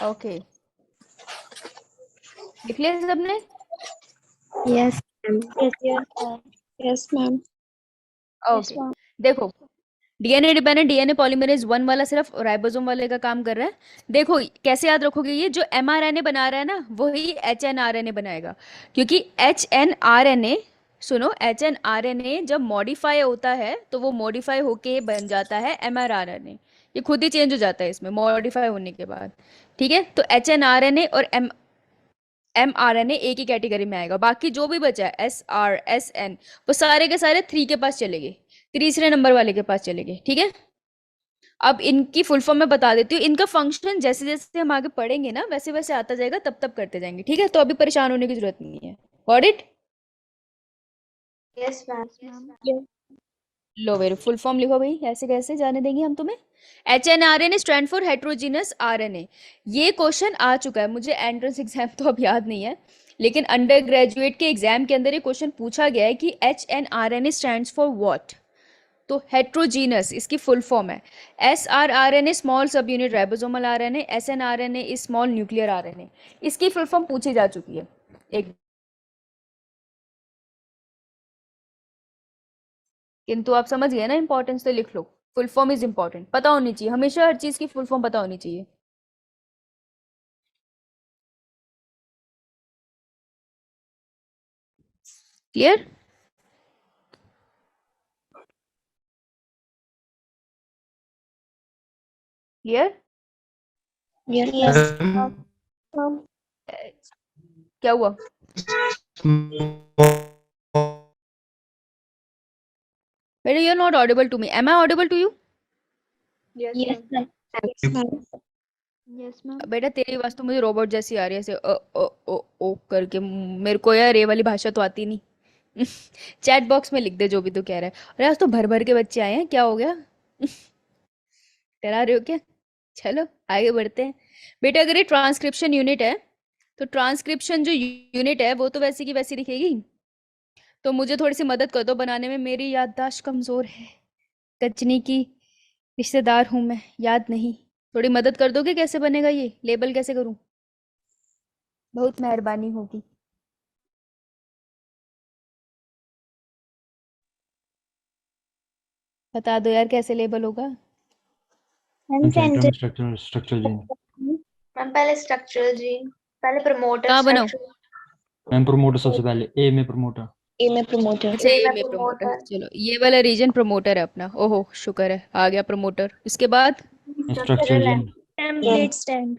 S1: ओके, लिख लिया सबने?
S5: Yes, ma'am. Yes, ma'am.
S1: Okay देखो, डीएनए डिपेंडेंट डीएनए पॉलीमरेज 1 वाला सिर्फ राइबोसोम वाले का काम कर रहा है। देखो कैसे याद रखोगे, ये जो एमआरएनए बना रहा है ना वही एचएनआरएनए बनाएगा, क्योंकि एचएनआरएनए, सुनो, एचएनआरएनए जब मॉडिफाई होता है तो वो मॉडिफाई होके बन जाता है एमआरआरएनए, ये खुद ही चेंज हो जाता है इसमें मॉडिफाई होने के बाद। ठीक है, तो एचएनआरएनए और एमआरएनए एक ही कैटेगरी में आएगा, बाकी जो भी बचा है एसआर एसएन वो सारे के सारे 3 के पास चले गए, तीसरे नंबर वाले के पास चले गए। ठीक है, अब इनकी फुल फॉर्म मैं बता देती हूँ, इनका फंक्शन जैसे जैसे हम आगे पढ़ेंगे ना वैसे वैसे आता जाएगा, तब तब करते जाएंगे। ठीक है, तो अभी परेशान होने की जरूरत नहीं है। Got it?
S5: Yes, ma'am.
S1: Low very, full form लिखो भाई, ऐसे कैसे जाने देंगे हम तुम्हें। HnRNA stand for heterogeneous RNA. ये क्वेश्चन आ चुका है, मुझे एंट्रेंस एग्जाम तो अब याद नहीं है, लेकिन अंडर ग्रेजुएट के एग्जाम के अंदर ये क्वेश्चन पूछा गया है कि एचएनआरएनए स्टैंड्स फॉर व्हाट। तो हेट्रोजीनस इसकी फुल फॉर्म है। SrRNA small sub unit ribosomal RNA, snRNA is small nuclear RNA. इसकी फुल फॉर्म पूछी जा चुकी है एक, किंतु आप समझ गए ना इंपॉर्टेंस, तो लिख लो। फुल फॉर्म इज इंपॉर्टेंट, पता होनी चाहिए, हमेशा हर चीज की फुल फॉर्म पता होनी चाहिए। क्लियर? क्लियर?
S5: Yes,
S1: क्या हुआ? बेटा you are not audible to me, am I audible to you?
S5: yes, ma'am.
S2: Yes, ma'am.
S1: बेटा तेरी आवाज तो मुझे रोबोट जैसी आ रही है, ऐसे ओ करके। मेरे को यार ये वाली भाषा तो आती नहीं। चैट बॉक्स में लिख दे जो भी तू कह रहा है। अरे आज तो भर भर के बच्चे आए हैं, क्या हो गया? डरा रहे हो क्या? चलो आगे बढ़ते हैं। बेटा अगर ये ट्रांसक्रिप्शन यूनिट है तो ट्रांसक्रिप्शन जो यूनिट है वो तो वैसी की वैसी दिखेगी, तो मुझे थोड़ी सी मदद कर दो बनाने में, मेरी याददाश्त कमजोर है, कचनी की रिश्तेदार हूं मैं, याद नहीं। थोड़ी मदद कर दोगे, कैसे बनेगा ये लेबल, कैसे करूं? बहुत मेहरबानी होगी। बता दो यार कैसे लेबल होगा।
S5: Ma'am,
S6: structural gene.
S5: मैम पहले स्ट्रक्चरल जीन, पहले प्रमोटर
S1: कहाँ बनाओ?
S6: मैम प्रोमोटर सबसे पहले, ए में प्रोमोटर।
S5: ए में प्रमोटर,
S1: अच्छा ए में प्रमोटर, चलो ये वाला रीजन प्रमोटर है अपना। ओहो शुक्र है आ गया प्रमोटर। इसके बाद
S6: स्ट्रक्चरल जीन।
S5: टेम्पलेट स्टैंड,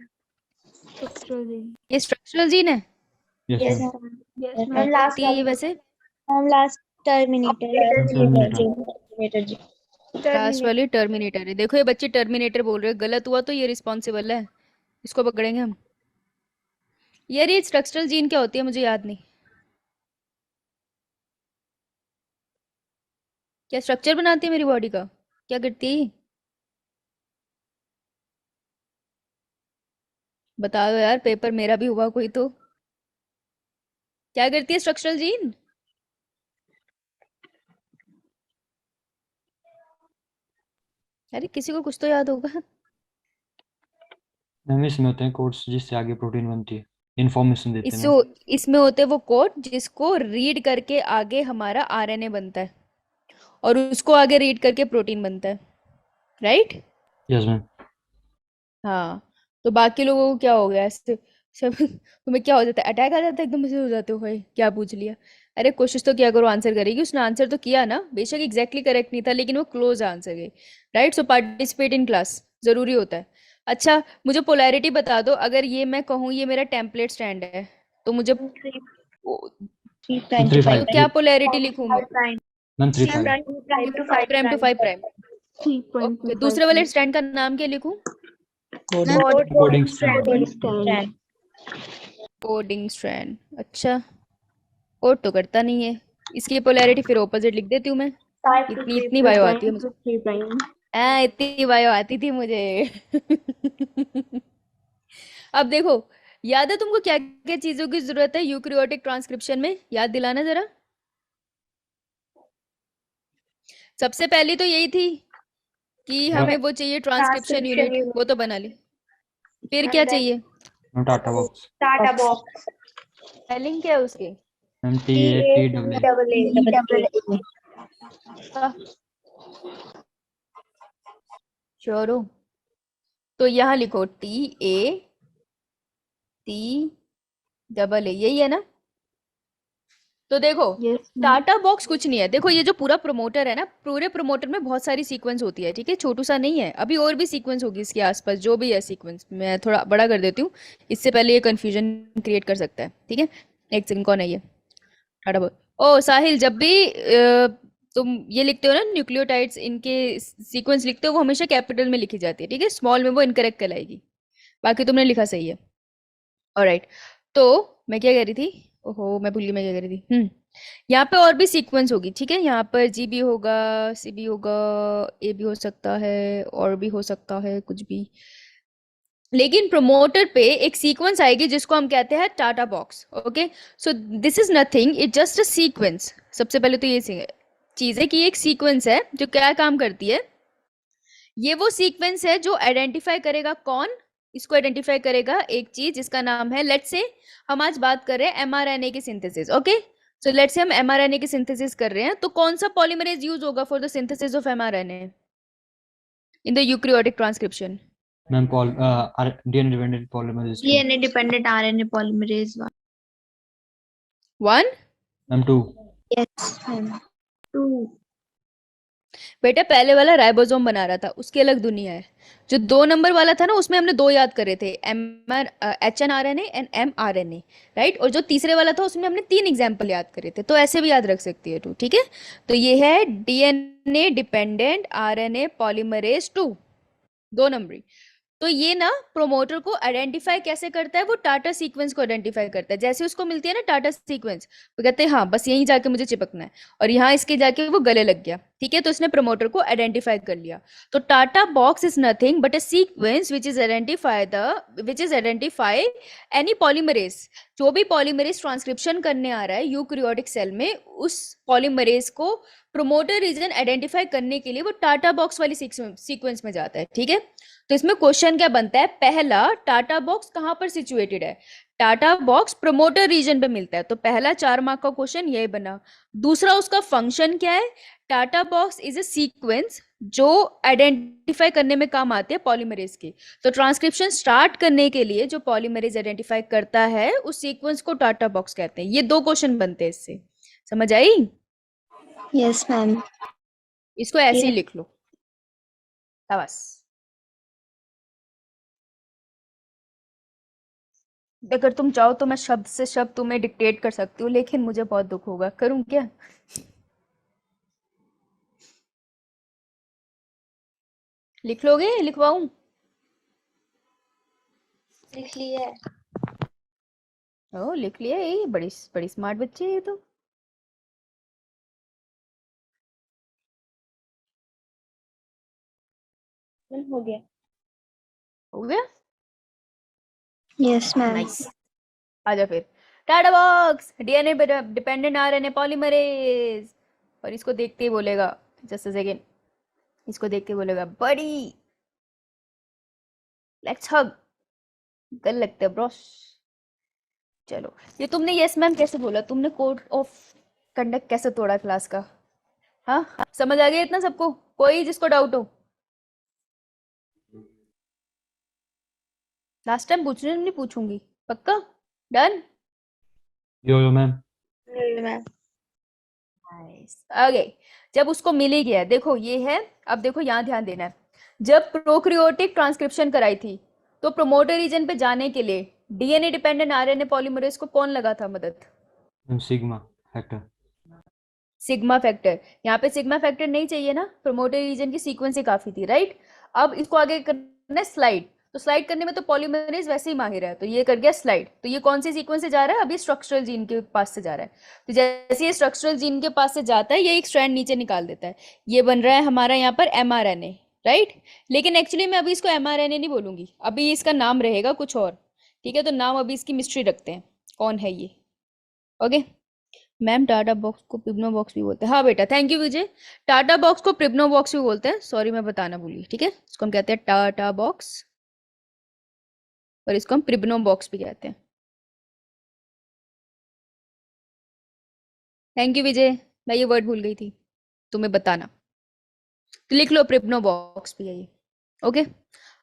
S1: ये स्ट्रक्चरल जीन है।
S6: Yes
S5: yes
S6: ma'am.
S5: Ma'am. Last
S1: होती है ये वैसे,
S5: मैम लास्ट टर्मिनेटर जी,
S1: लास्ट वाली टर्मिनेटर है। देखो ये बच्चे टर्मिनेटर बोल रहे हैं, गलत हुआ तो ये रिस्पॉन्सिबल है, इसको पकड़ेंगे हम। यार ये स्ट्रक्चरल जीन क्या होती है मुझे याद नहीं। क्या स्ट्रक्चर बनाती है मेरी बॉडी का, क्या करती है ये? बता दो यार, पेपर मेरा भी हुआ कोई तो। क्या करती है स्ट्रक्चरल जीन? अरे किसी को कुछ तो याद होगा।
S6: मैम इसमें होते हैं कोड्स जिससे आगे प्रोटीन बनती है, इन्फॉर्मेशन देते हैं
S1: इससे
S6: मैम।
S1: इसमें होते हैं वो कोड जिसको रीड करके आगे हमारा आरएनए बनता है, और उसको आगे रीड करके प्रोटीन बनता है, राइट?
S6: Yes ma'am.
S1: हाँ, तो बाकी लोगों को क्या हो गया ऐसे सब? तुम्हें क्या हो जाता है, अटैक आ जाता है एकदम से, हो जाते हो भाई क्या पूछ लिया। अरे कोशिश तो किया करो आंसर करेगी, उसने आंसर तो किया ना, बेशक एग्जैक्टली करेक्ट नहीं था लेकिन वो क्लोज आंसर गई, right? So participate in class जरूरी होता है। अच्छा, मुझे पोलैरिटी बता दो। अगर ये मैं कहूँ ये मेरा टेम्पलेट स्टैंड है, तो मुझे
S6: Three
S1: तो
S6: five.
S1: क्या पोलैरिटी लिखूं मैं?
S6: Ma'am 3 5.
S1: 5 prime to 5 prime. Okay, दूसरे वाले स्टैंड का नाम क्या लिखूं?
S6: Coding strand.
S1: Coding strand. अच्छा, कोड तो करता नहीं है। इसकी पोलैरिटी फिर ऑपोजिट लिख देती हूँ मैं। इतनी बायो आती है मुझे। इतनी बायो आती थी मुझे। अब देखो, याद है तुमको क्या क्या चीजों की जरूरत है यूकैरियोटिक ट्रांसक्रिप्शन में? याद दिलाना जरा। सबसे पहली तो यही थी कि हमें वो चाहिए ट्रांसक्रिप्शन यूनिट, वो तो बना ली। फिर क्या चाहिए?
S6: No data box.
S5: Data box
S1: spelling क्या है उसके?
S6: Ma'am TATA.
S1: श्योर हो? तो यहाँ लिखो TATA, यही है ना? तो देखो, टाटा बॉक्स कुछ नहीं है। देखो ये जो पूरा प्रमोटर है ना, पूरे प्रमोटर में बहुत सारी सीक्वेंस होती है, ठीक है? छोटू सा नहीं है, अभी और भी सीक्वेंस होगी इसके आसपास। जो भी है सीक्वेंस, मैं थोड़ा बड़ा कर देती हूँ, इससे पहले ये कंफ्यूजन क्रिएट कर सकता है, ठीक है? एक सेकंड, कौन है ये? TATA box. ओ साहिल, जब भी तुम ये लिखते हो ना न्यूक्लियोटाइड्स, इनके सीक्वेंस लिखते हो, वो हमेशा कैपिटल में लिखी जाती है, ठीक है? स्मॉल में वो इनकरेक्ट कहलाएगी। बाकी तुमने लिखा सही है। ऑलराइट, तो मैं क्या कह रही थी? ओहो, मैं भूल गई मैं क्या कह रही थी। यहाँ पे और भी सीक्वेंस होगी, ठीक है? यहाँ पर जी भी होगा, सी भी होगा, ए भी हो सकता है, और भी हो सकता है कुछ भी। लेकिन प्रमोटर पे एक सीक्वेंस आएगी जिसको हम कहते हैं TATA box. Okay, so this is nothing, it just a sequence. सबसे पहले तो ये चीज है कि एक सीक्वेंस है जो क्या काम करती है। ये वो सीक्वेंस है जो आइडेंटिफाई करेगा, कौन इसको आइडेंटिफाई करेगा? एक चीज जिसका नाम है, लेट्स से हम आज बात कर रहे हैं एमआरएनए की synthesis. Okay, so let's say हम एमआरएनए की सिंथेसिस कर रहे हैं, तो कौन सा पॉलीमरेज यूज होगा for the synthesis of mRNA in the eukaryotic transcription?
S6: Ma'am DNA dependent polymerase 2.
S5: DNA dependent RNA polymerase
S1: 1।
S6: Ma'am 2.
S5: Yes ma'am 2
S1: बेटा पहले वाला राइबोसोम बना रहा था, उसकी अलग दुनिया है। जो 2 नंबर वाला था ना, उसमें हमने 2 याद करे थे, HNRNA एंड mRNA, राइट? और जो तीसरे वाला था उसमें हमने 3 एग्जाम्पल याद करे थे, तो ऐसे भी याद रख सकती है तू, ठीक है? तो ये है DNA डिपेंडेंट RNA पॉलीमरेज 2, 2 नंबरी। तो ये ना प्रोमोटर को आइडेंटिफाई कैसे करता है? वो टाटा सीक्वेंस को आइडेंटिफाई करता है। जैसे उसको मिलती है ना टाटा सीक्वेंस, वो कहते हैं हाँ बस यहीं जाके मुझे चिपकना है, और यहाँ इसके जाके वो गले लग गया, ठीक है? तो उसने प्रोमोटर को आइडेंटिफाई कर लिया। तो TATA box is nothing but a sequence which is identify any polymerase. जो भी पॉलीमरेज ट्रांसक्रिप्शन करने आ रहा है यूकैरियोटिक सेल में, उस पॉलीमरेज को प्रोमोटर रीजन आइडेंटिफाई करने के लिए वो टाटा बॉक्स वाली सीक्वेंस में जाता है, ठीक है? तो इसमें क्वेश्चन क्या बनता है? पहला, टाटा बॉक्स कहां पर सिचुएटेड है? टाटा बॉक्स प्रोमोटर रीजन पे मिलता है, तो पहला 4 मार्क का क्वेश्चन ये बना। दूसरा, उसका फंक्शन क्या है? TATA box is a sequence जो आइडेंटिफाई करने में काम आते हैं पॉलीमरेज के। तो ट्रांसक्रिप्शन स्टार्ट करने के लिए जो पॉलीमरेज आइडेंटिफाई करता है, उस सीक्वेंस को टाटा बॉक्स कहते हैं। ये 2 क्वेश्चन बनते हैं इससे, समझ आई?
S5: यस मैम
S1: इसको ऐसे ही लिख लो, बस। अगर तुम चाहो तो मैं शब्द से शब्द तुम्हें डिक्टेट कर सकती हूँ, लेकिन मुझे बहुत दुख होगा। करूँ क्या? लिख लोगे? लिखवाऊं?
S5: लिख लिया है।
S1: ओ लिख लिया, ये बड़ी बड़ी स्मार्ट बच्ची है ये तो।
S5: हो गया।
S1: हो गया?
S5: Yes ma'am
S1: nice. आजा फिर। TATA box DNA dependent RNA polymerase. और इसको देखते ही बोलेगा, जस्ट अ सेकेंड, इसको देख के बोलेगा बड़ी लेट्स हग। गल लगता है ब्रोस। चलो, ये तुमने यस मैम कैसे बोला? तुमने कोड ऑफ कंडक्ट कैसे तोड़ा क्लास का? हाँ, समझ आ गया इतना सबको? कोई जिसको डाउट हो? लास्ट टाइम पूछ रही, नहीं पूछूंगी, पक्का? Done?
S6: Yo ma'am.
S5: Ma'am
S1: nice. Okay, जब उसको मिल ही गया, देखो ये है, अब देखो यहाँ ध्यान देना है। जब प्रोकैरियोटिक ट्रांसक्रिप्शन कराई थी तो प्रोमोटर रीजन पे जाने के लिए डीएनए डिपेंडेंट आरएनए पॉलीमरेज को कौन लगा था मदद?
S6: Ma'am sigma factor.
S1: Sigma factor. यहाँ पे सिग्मा फैक्टर नहीं चाहिए ना, प्रोमोटर रीजन की सीक्वेंस ही काफी थी, राइट? अब इसको आगे करना है स्लाइड, तो स्लाइड करने में तो पॉलीमरेज वैसे ही माहिर है, तो ये कर गया स्लाइड। तो ये कौन सी सीक्वेंस से जा रहा है? अभी स्ट्रक्चरल जीन के पास से जा रहा है। तो जैसे ये स्ट्रक्चरल जीन के पास से जाता है, ये एक स्ट्रैंड नीचे निकाल देता है, ये बन रहा है हमारा यहाँ पर एमआरएनए, राइट? लेकिन एक्चुअली मैं अभी इसको एमआरएनए नहीं बोलूंगी, अभी इसका नाम रहेगा कुछ और, ठीक है? तो नाम अभी इसकी मिस्ट्री रखते हैं, कौन है ये। ओके मैम, टाटा बॉक्स को प्रिब्नो बॉक्स भी बोलते हैं। हाँ बेटा, thank you Vijay. TATA box को प्रिब्नो बॉक्स भी बोलते हैं, सॉरी मैं बताना भूली, ठीक है? इसको हम कहते हैं टाटा बॉक्स और इसको हम प्रिब्नो बॉक्स भी कहते हैं। थैंक यू विजय, मैं ये वर्ड भूल गई थी तुम्हें बताना, तो लिख लो प्रिब्नो बॉक्स भी है ये। ओके,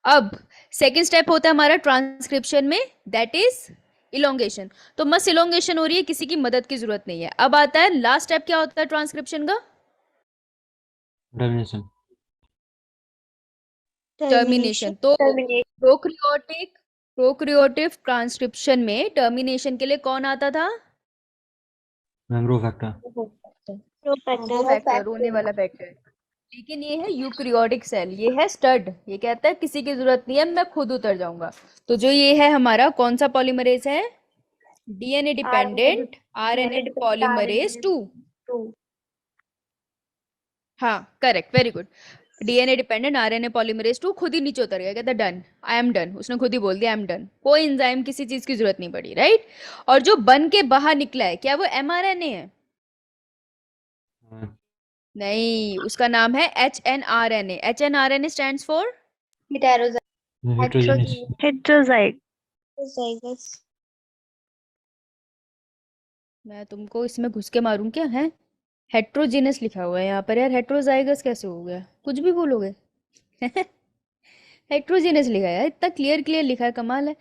S1: अब सेकेंड स्टेप होता है हमारा ट्रांसक्रिप्शन में, दैट इज इलोंगेशन। तो मस्त इलोंगेशन हो रही है, किसी की मदद की जरूरत नहीं है। अब आता है लास्ट स्टेप, क्या होता है ट्रांसक्रिप्शन का?
S6: टर्मिनेशन।
S1: टर्मिनेशन। तो प्रोकैरियोटिक ट्रांसक्रिप्शन में टर्मिनेशन के लिए कौन आता था?
S6: Ma'am rho factor.
S1: Rho factor, रोने वाला फैक्टर। लेकिन ये है यूकैरियोटिक सेल, ये है स्टड, ये कहता है किसी की जरूरत नहीं है, मैं खुद उतर जाऊंगा। तो जो ये है हमारा कौन सा पॉलीमरेज है? DNA dependent RNA polymerase 2। हाँ correct, very good. DNA dependent RNA polymerase 2 खुद ही नीचे उतर गया, कहता डन, आई एम डन। उसने खुद ही बोल दिया आई एम डन, कोई एंजाइम किसी चीज की जरूरत नहीं पड़ी, राइट? और जो बन के बाहर निकला है, क्या वो एमआरएनए है? नहीं, उसका नाम है hnRNA. HnRNA stands for
S6: heterogeneous.
S2: Heterozygous.
S1: मैं तुमको इसमें घुस के मारूं क्या है? हेट्रोजीनस लिखा हुआ है यहाँ पर यार, हेट्रोजाइगस कैसे हो गया? कुछ भी बोलोगे। हेट्रोजीनस लिखा है यार, इतना क्लियर क्लियर लिखा है, कमाल है।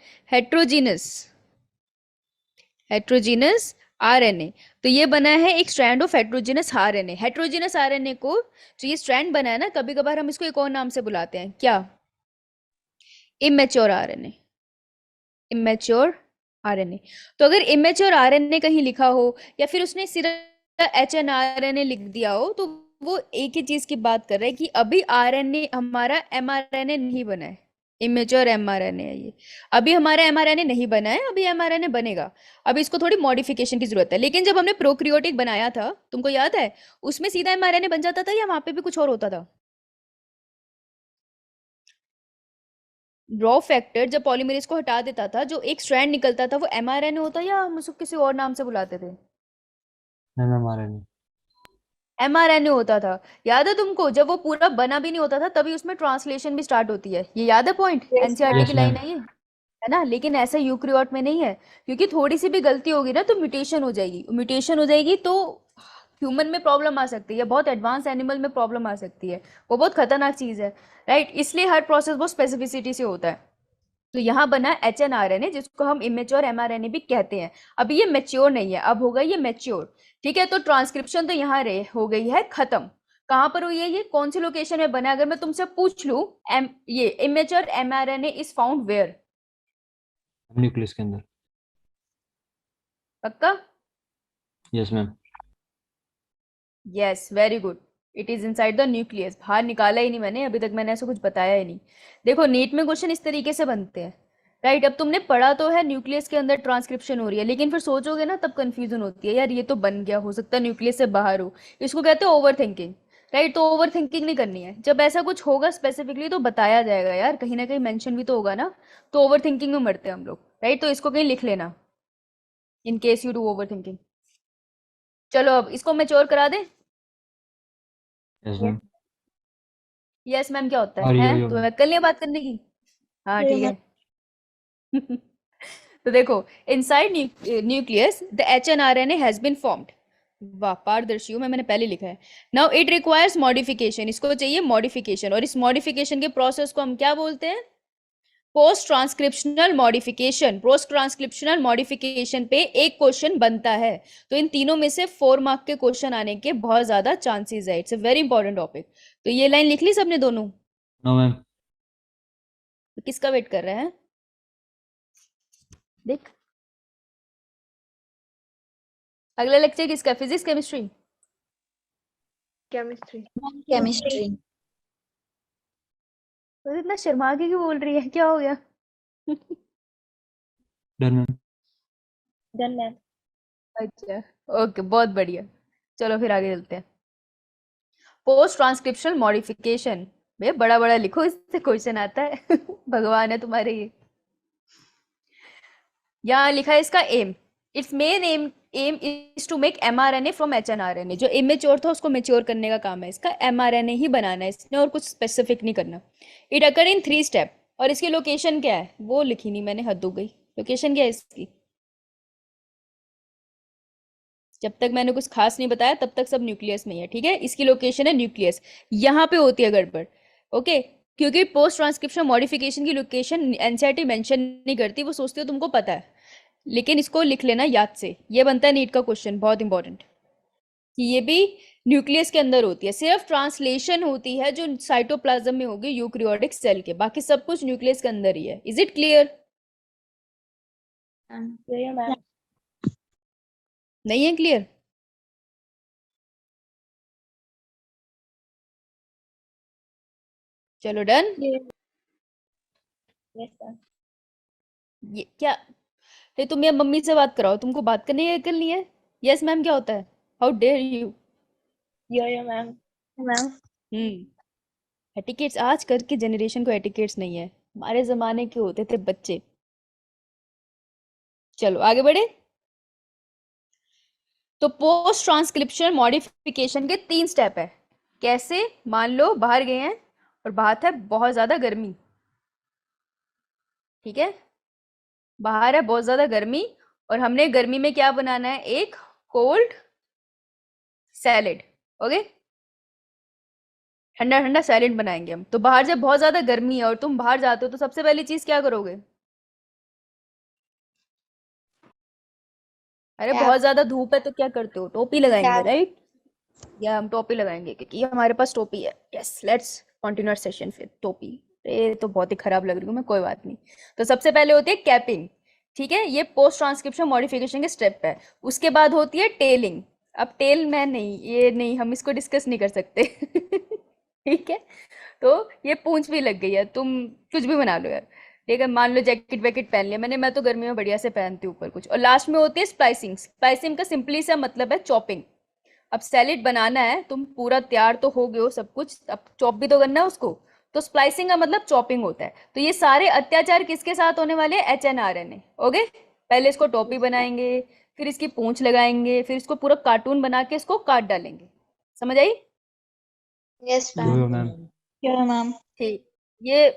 S1: Heterogeneous RNA. तो ये बना है एक strand of heterogeneous RNA. Heterogeneous RNA को जो ये स्ट्रैंड बना है ना, कभी कभार हम इसको एक और नाम से बुलाते हैं, क्या? Immature RNA. Immature RNA. तो अगर इमेच्योर आरएनए कहीं लिखा हो या फिर उसने सिर्फ एचएनआरएनए लिख दिया हो, तो वो एक ही चीज की बात कर रहा है कि अभी आरएनए हमारा एमआरएनए नहीं बना है। इमेच्योर एमआरएनए है ये, अभी हमारा एमआरएनए नहीं बना है, अभी एमआरएनए बनेगा। अभी इसको थोड़ी मॉडिफिकेशन की जरूरत है। लेकिन जब हमने प्रोकैरियोटिक बनाया था, तुमको याद है, उसमें सीधा एमआरएनए बन जाता था या वहां पे भी कुछ और होता था? रॉ फैक्टर जब पॉलीमरेज को हटा देता था, जो एक स्ट्रैंड निकलता था, वो एमआरएनए होता या हम उसको किसी और नाम से बुलाते थे?
S6: Ma'am mRNA.
S1: एमआरएनए होता था। याद है तुमको, जब वो पूरा बना भी नहीं होता था तभी उसमें ट्रांसलेशन भी स्टार्ट होती है, ये याद है पॉइंट? एनसीईआरटी
S6: Yes,
S1: की लाइन
S6: ma'am.
S1: है ना? लेकिन ऐसा यूकैरियोट में नहीं है, क्योंकि थोड़ी सी भी गलती होगी ना तो म्यूटेशन हो जाएगी। म्यूटेशन हो जाएगी तो ह्यूमन में प्रॉब्लम आ सकती है, बहुत एडवांस एनिमल में प्रॉब्लम आ सकती है, वो बहुत खतरनाक चीज है, राइट? इसलिए हर प्रोसेस बहुत स्पेसिफिसिटी से होता है। तो यहाँ बना एचएनआरएनए, जिसको हम इमेच्योर एमआरएनए भी कहते हैं। अभी ये मेच्योर नहीं है, अब होगा ये मेच्योर, ठीक है? तो ट्रांसक्रिप्शन तो यहाँ हो गई है खत्म। कहाँ पर हुई है ये, कौन सी लोकेशन में बना? अगर मैं तुमसे पूछ लूं, ये immature mRNA is found where?
S6: Nucleus के अंदर।
S1: पक्का?
S6: Yes ma'am.
S1: Yes, very good, it is inside the nucleus. बाहर निकाला ही नहीं मैंने अभी तक, मैंने ऐसा कुछ बताया ही नहीं। देखो नीट में क्वेश्चन इस तरीके से बनते हैं, राइट? अब तुमने पढ़ा तो है न्यूक्लियस के अंदर ट्रांसक्रिप्शन हो रही है, लेकिन फिर सोचोगे ना तब कंफ्यूजन होती है, यार ये तो बन गया, हो सकता है न्यूक्लियस से बाहर हो। इसको कहते हैं ओवर थिंकिंग, राइट? तो ओवर थिंकिंग नहीं करनी है। जब ऐसा कुछ होगा स्पेसिफिकली तो बताया जाएगा यार, कहीं ना कहीं मेंशन भी तो होगा ना। तो ओवर थिंकिंग में मरते हैं हम लोग, राइट? तो इसको कहीं लिख लेना, in case you do over thinking. चलो अब इसको मैच्योर करा दे।
S6: Yes ma'am.
S1: यस मैम क्या होता
S6: और
S1: है?
S6: यो
S1: तो मैं कल नहीं बात करने की? हाँ ठीक है। तो देखो, inside nucleus the hnRNA has been formed. वाह, पारदर्शी हूं मैं, मैंने पहले लिखा है। नाउ इट रिक्वायर्स मॉडिफिकेशन, इसको चाहिए मॉडिफिकेशन, और इस मॉडिफिकेशन के प्रोसेस को हम क्या बोलते हैं? Post transcriptional modification. Post transcriptional modification पे एक क्वेश्चन बनता है, तो इन तीनों में से 4 मार्क के क्वेश्चन आने के बहुत ज्यादा चांसेस है। It's a very important topic. तो ये लाइन लिख ली सबने दोनों?
S6: No, ma'am.
S1: तो किसका वेट कर रहे हैं? देख, अगला लेक्चर किसका? Physics chemistry?
S5: केमिस्ट्री।
S7: केमिस्ट्री।
S1: तो इतना शर्मा के क्यों बोल रही है, क्या हो गया?
S6: Done, ma'am.
S5: Done ma'am.
S1: अच्छा, ओके, बहुत बढ़िया। चलो फिर आगे चलते हैं। Post transcriptional modification. भैया बड़ा बड़ा लिखो, इससे क्वेश्चन आता है। भगवान है तुम्हारे ये। यहाँ लिखा है इसका aim. It's main aim is to make mRNA from HNRNA। जो इमेच्योर था उसको मेच्योर करने का काम है इसका, mRNA ही बनाना है इसने और कुछ स्पेसिफिक नहीं करना। It occur in 3 step. और इसकी लोकेशन क्या है वो लिखी नहीं मैंने, हद हो गई। लोकेशन क्या है इसकी? जब तक मैंने कुछ खास नहीं बताया तब तक सब न्यूक्लियस में ही है, ठीक है। इसकी लोकेशन है न्यूक्लियस, यहाँ पे होती है गड़बड़, ओके। क्योंकि पोस्ट ट्रांसक्रिप्शन मॉडिफिकेशन की लोकेशन एनसीईआरटी मेंशन नहीं करती, वो सोचती हो तुमको पता है। लेकिन इसको लिख लेना याद से, ये बनता है नीट का क्वेश्चन, बहुत इंपॉर्टेंट, कि ये भी न्यूक्लियस के अंदर होती है। सिर्फ ट्रांसलेशन होती है जो साइटोप्लाज्म में होगी यूकैरियोटिक सेल के, बाकी सब कुछ न्यूक्लियस के अंदर ही है। Is it clear?
S5: मैम।
S1: नहीं है क्लियर? चलो डन।
S5: Yes sir.
S1: ये क्या, ये तुम ये मम्मी से बात कराओ, तुमको बात करने की अकल नहीं है? यस मैम क्या होता है? How dare you.
S5: Yo ma'am. Ma'am.
S1: Etiquettes, आज कल की जनरेशन को एटिकेट्स नहीं है, हमारे जमाने के होते थे बच्चे। चलो आगे बढ़े। तो पोस्ट ट्रांसक्रिप्शन मॉडिफिकेशन के 3 स्टेप है। कैसे? मान लो बाहर गए हैं और बात है बहुत ज्यादा गर्मी, ठीक है, बाहर है बहुत ज्यादा गर्मी और हमने गर्मी में क्या बनाना है? एक कोल्ड सैलेड, ओके। ठंडा ठंडा सैलेड बनाएंगे हम। तो बाहर जब बहुत ज्यादा गर्मी है और तुम बाहर जाते हो तो सबसे पहली चीज क्या करोगे? अरे बहुत ज्यादा धूप है तो क्या करते हो? टोपी लगाएंगे,
S5: कैप।
S1: राइट? या हम टोपी लगाएंगे क्योंकि हमारे पास टोपी है। यस, लेट्स कंटिन्यू सेशन फिर। टोपी, ये तो बहुत ही खराब लग रही हूँ मैं, कोई बात नहीं। तो सबसे पहले होती है कैपिंग, ठीक है, ये पोस्ट ट्रांसक्रिप्शन मॉडिफिकेशन के स्टेप है। उसके बाद होती है टेलिंग। अब टेल मैं नहीं, ये नहीं, हम इसको डिस्कस नहीं कर सकते। ठीक है, तो ये पूंछ भी लग गई है, तुम कुछ भी बना लो यार, ठीक है। मान लो जैकेट वैकेट पहन लिया मैंने, मैं तो गर्मी में बढ़िया से पहनती हूँ ऊपर कुछ। और लास्ट में होती है स्प्लाइसिंग। स्प्लाइसिंग का सिंपली सा मतलब है चॉपिंग। अब सैलेड बनाना है, तुम पूरा तैयार तो हो गए हो सब कुछ, अब चॉप भी तो करना है उसको। तो स्प्लाइसिंग का मतलब चॉपिंग होता है। तो ये सारे अत्याचार किसके साथ होने वाले हैं? HNRNA, okay. पहले इसको टोपी बनाएंगे, फिर इसकी पूंछ लगाएंगे, फिर इसको पूरा कार्टून बना के इसको काट डालेंगे। समझ आई?
S5: Yes ma'am.
S6: Yo, ma'am.
S5: Yo ma'am.
S1: ठीक, ये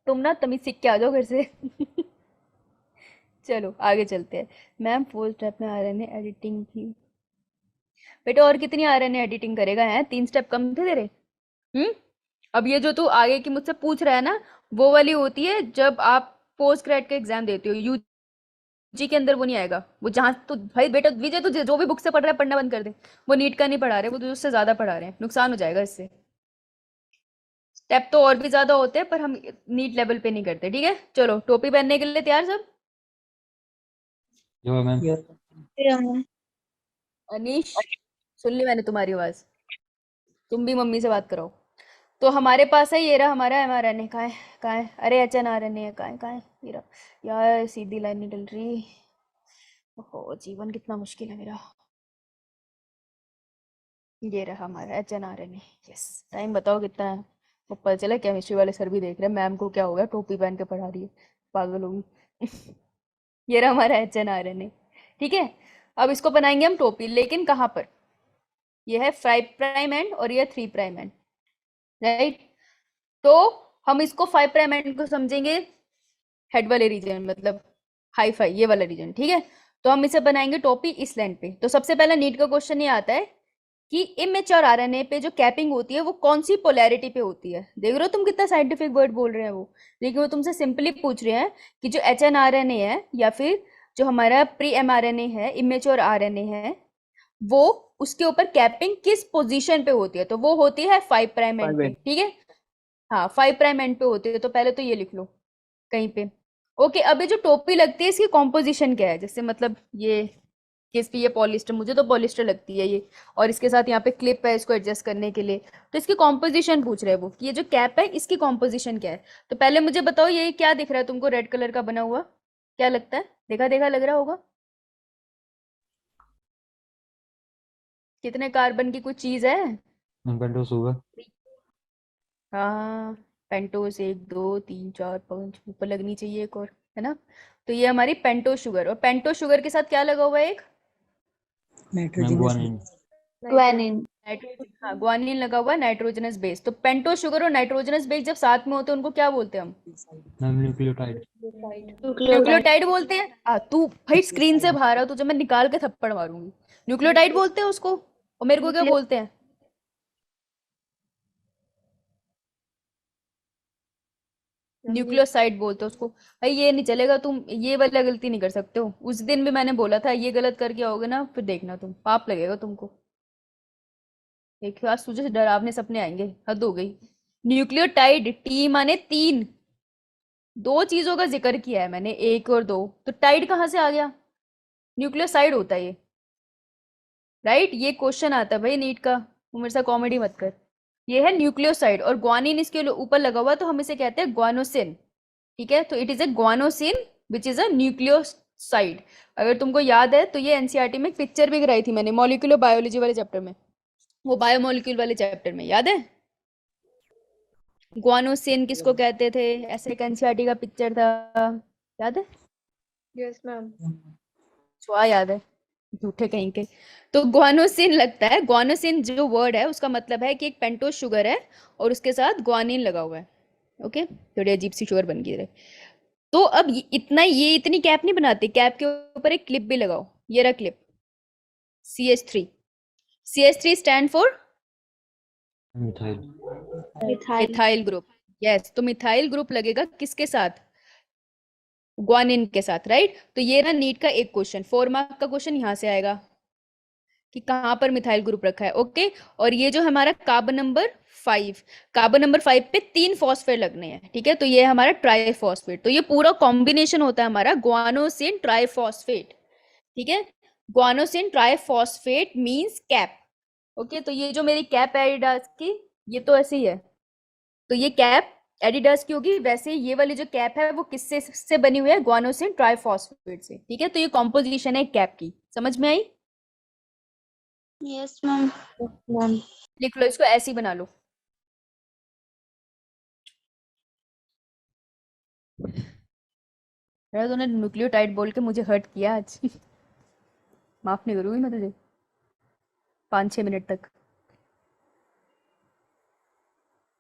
S1: तुम ना तमीज सीख के आ जाओ घर से। चलो आगे चलते हैं। मैम 4 स्टेप में RNA एडिटिंग थी बेटा, और कितनी RNA एडिटिंग करेगा? है 3 स्टेप कम थे तेरे? अब ये जो तू आगे की मुझसे पूछ रहा है ना, वो वाली होती है जब आप पोस्ट ग्रेड का एग्जाम देते हो। यूजी के अंदर वो नहीं आएगा। वो जहां तो भाई बेटा विजय, तू जो भी बुक से पढ़ रहा है पढ़ना बंद कर दे। वो नीट का नहीं पढ़ा रहे, वो तुझे उससे ज्यादा पढ़ा रहे हैं, नुकसान हो जाएगा इससे। स्टेप तो और भी ज्यादा होते हैं पर हम नीट लेवल पे नहीं करते, ठीक है। चलो टोपी पहनने के लिए तैयार सब?
S6: Yo, ma'am.
S4: Yes.
S5: यो मैम।
S1: अनीश, सुन ली मैंने तुम्हारी आवाज, तुम भी मम्मी से बात करो। तो हमारे पास है, ये रहा हमारा mRNA। कहाँ है, कहाँ है? अरे HNRNA है, कहाँ है, कहाँ है? ये रहा। यार सीधी लाइन नहीं डल रही, ओहो जीवन कितना मुश्किल है मेरा। ये रहा हमारा HNRNA। यस, टाइम बताओ कितना है? वो पता चला केमिस्ट्री वाले सर भी देख रहे हैं, मैम को क्या हो गया, टोपी पहन के पढ़ा रही है, पागल होगी। ये रहा हमारा HNRNA, ठीक है। अब इसको बनाएंगे हम टोपी, लेकिन कहाँ पर? ये है 5 प्राइम एंड और ये 3 प्राइम एंड, राइट। तो हम इसको 5 प्राइम एंड को समझेंगे हेड वाले रीजन, मतलब हाई फाई ये वाला रीजन, ठीक है। तो हम इसे बनाएंगे टोपी इस लाइन पे। तो सबसे पहला नीट का क्वेश्चन ये आता है कि इमेच्योर RNA पे जो कैपिंग होती है वो कौन सी पोलैरिटी पे होती है? देख रहे हो तुम कितना साइंटिफिक वर्ड बोल रहे हैं वो। लेकिन वो तुमसे सिंपली पूछ रहे हैं कि जो HNRNA है या फिर जो हमारा प्री mRNA है, इमेच्योर RNA है, वो उसके ऊपर कैपिंग किस पोजीशन पे होती है? तो वो होती है 5 प्राइम एंड पे, ठीक है। हाँ 5 प्राइम एंड पे होते हैं, तो पहले तो ये लिख लो कहीं पे। ओके, अब ये जो टोपी लगती है इसकी कॉम्पोजिशन क्या है? जैसे मतलब ये किस पे, ये पॉलिस्टर, मुझे तो पॉलिस्टर लगती है ये, और इसके साथ यहाँ पे क्लिप है इसको एडजस्ट करने के लिए, तो इसकी कॉम्पोजिशन पूछ रहे हैं वो कि ये जो कैप है इसकी कॉम्पोजिशन क्या है। तो पहले मुझे बताओ ये क्या दिख रहा है तुमको रेड कलर का बना हुआ, क्या लगता है? देखा देखा लग रहा होगा, कितने कार्बन की कोई चीज है?
S6: पेंटो शुगर।
S1: हाँ, पेंटोस 1 2 3 4 5 ऊपर लगनी चाहिए एक और, है ना? तो ये हमारी पेंटो शुगर, और पेंटो शुगर के साथ क्या लगा हुआ है एक?
S4: Nitrogenous
S6: guanine.
S5: ग्वानिन।
S1: नाइट्रोजन, हाँ ग्वानिन लगा हुआ है, नाइट्रोजनस बेस। तो पेंटो शुगर और नाइट्रोजनस बेस जब साथ में होते हैं उनको क्या बोलते हैं हम?
S6: Ma'am nucleotide.
S1: न्यूक्लियोटाइड बोलते हैं। तू भाई स्क्रीन से बाहर आ, तुझे मैं निकाल के थप्पड़ मारूंगी। न्यूक्लियोटाइड बोलते हैं उसको, और मेरे को क्या बोलते हैं? न्यूक्लियोसाइड बोलते हैं उसको। भाई ये नहीं चलेगा, तुम ये वाला गलती नहीं कर सकते हो। उस दिन भी मैंने बोला था ये गलत करके आओगे ना, फिर देखना तुम, पाप लगेगा तुमको। एक आज तुझे डरावने सपने आएंगे, हद हो गई। न्यूक्लियोटाइड, टी माने 3, 2 चीजों का जिक्र किया है मैंने, 1 और 2, तो टाइड कहाँ से आ गया? न्यूक्लियोसाइड होता है ये, राइट? ये क्वेश्चन आता है भाई नीट का, तू मेरे साथ कॉमेडी मत कर। ये है न्यूक्लियोसाइड, और ग्वानिन इसके ऊपर लगा हुआ, तो हम इसे कहते हैं ग्वानोसिन। ठीक है, तो it is a guanosine which is a nucleoside. अगर तुमको याद है तो ये एनसीईआरटी में एक पिक्चर भी कराई थी मैंने, मॉलिक्यूलर बायोलॉजी वाले चैप्टर में, वो बायोमोलिक्यूल वाले चैप्टर में, याद है? ग्वानोसिन किसको कहते थे, ऐसे एक एनसीईआरटी का पिक्चर था, याद है?
S5: Yes ma'am.
S1: छुआ याद है, झूठे कहीं के। तो ग्वानोसिन लगता है, ग्वानोसिन जो वर्ड है उसका मतलब है कि एक पेंटोस शुगर है और उसके साथ ग्वानिन लगा हुआ है। ओके, थोड़ी अजीब सी शुगर बन गई है। तो अब ये इतनी कैप नहीं बनाते, कैप के ऊपर एक क्लिप भी लगाओ, ये रहा clip, CH3। CH3 stand for
S6: methyl.
S1: Methyl group. Yes, तो मिथाइल ग्रुप लगेगा किसके साथ? ग्वानिन के साथ, राइट? तो ये ना नीट का एक क्वेश्चन, 4 मार्क का क्वेश्चन यहाँ से आएगा कि कहाँ पर मिथाइल ग्रुप रखा है। ओके, और ये जो हमारा कार्बन नंबर 5, कार्बन नंबर 5 पे 3 फॉस्फेट लगने हैं, ठीक है? तो ये हमारा ट्राइफॉस्फेट, तो ये पूरा कॉम्बिनेशन होता है हमारा ग्वानोसिन ट्राइफॉस्फेट। ठीक है, guanosine triphosphate means cap. Okay, तो ये जो मेरी कैप है एडिडास की, ये तो ऐसे ही है, तो ये कैप एडिडास की होगी। वैसे ये वाली जो कैप है वो किससे से बनी हुई है? ग्वानोसिन ट्राइफॉस्फेट से। ठीक है, तो ये कॉम्पोजिशन है कैप की, समझ में आई?
S5: Yes ma'am. मैम।
S1: लिख लो इसको, ऐसे ही बना लो। यार तूने न्यूक्लियोटाइड बोल के मुझे हर्ट किया आज। माफ नहीं करूंगी मैं तुझे 5-6 मिनट तक।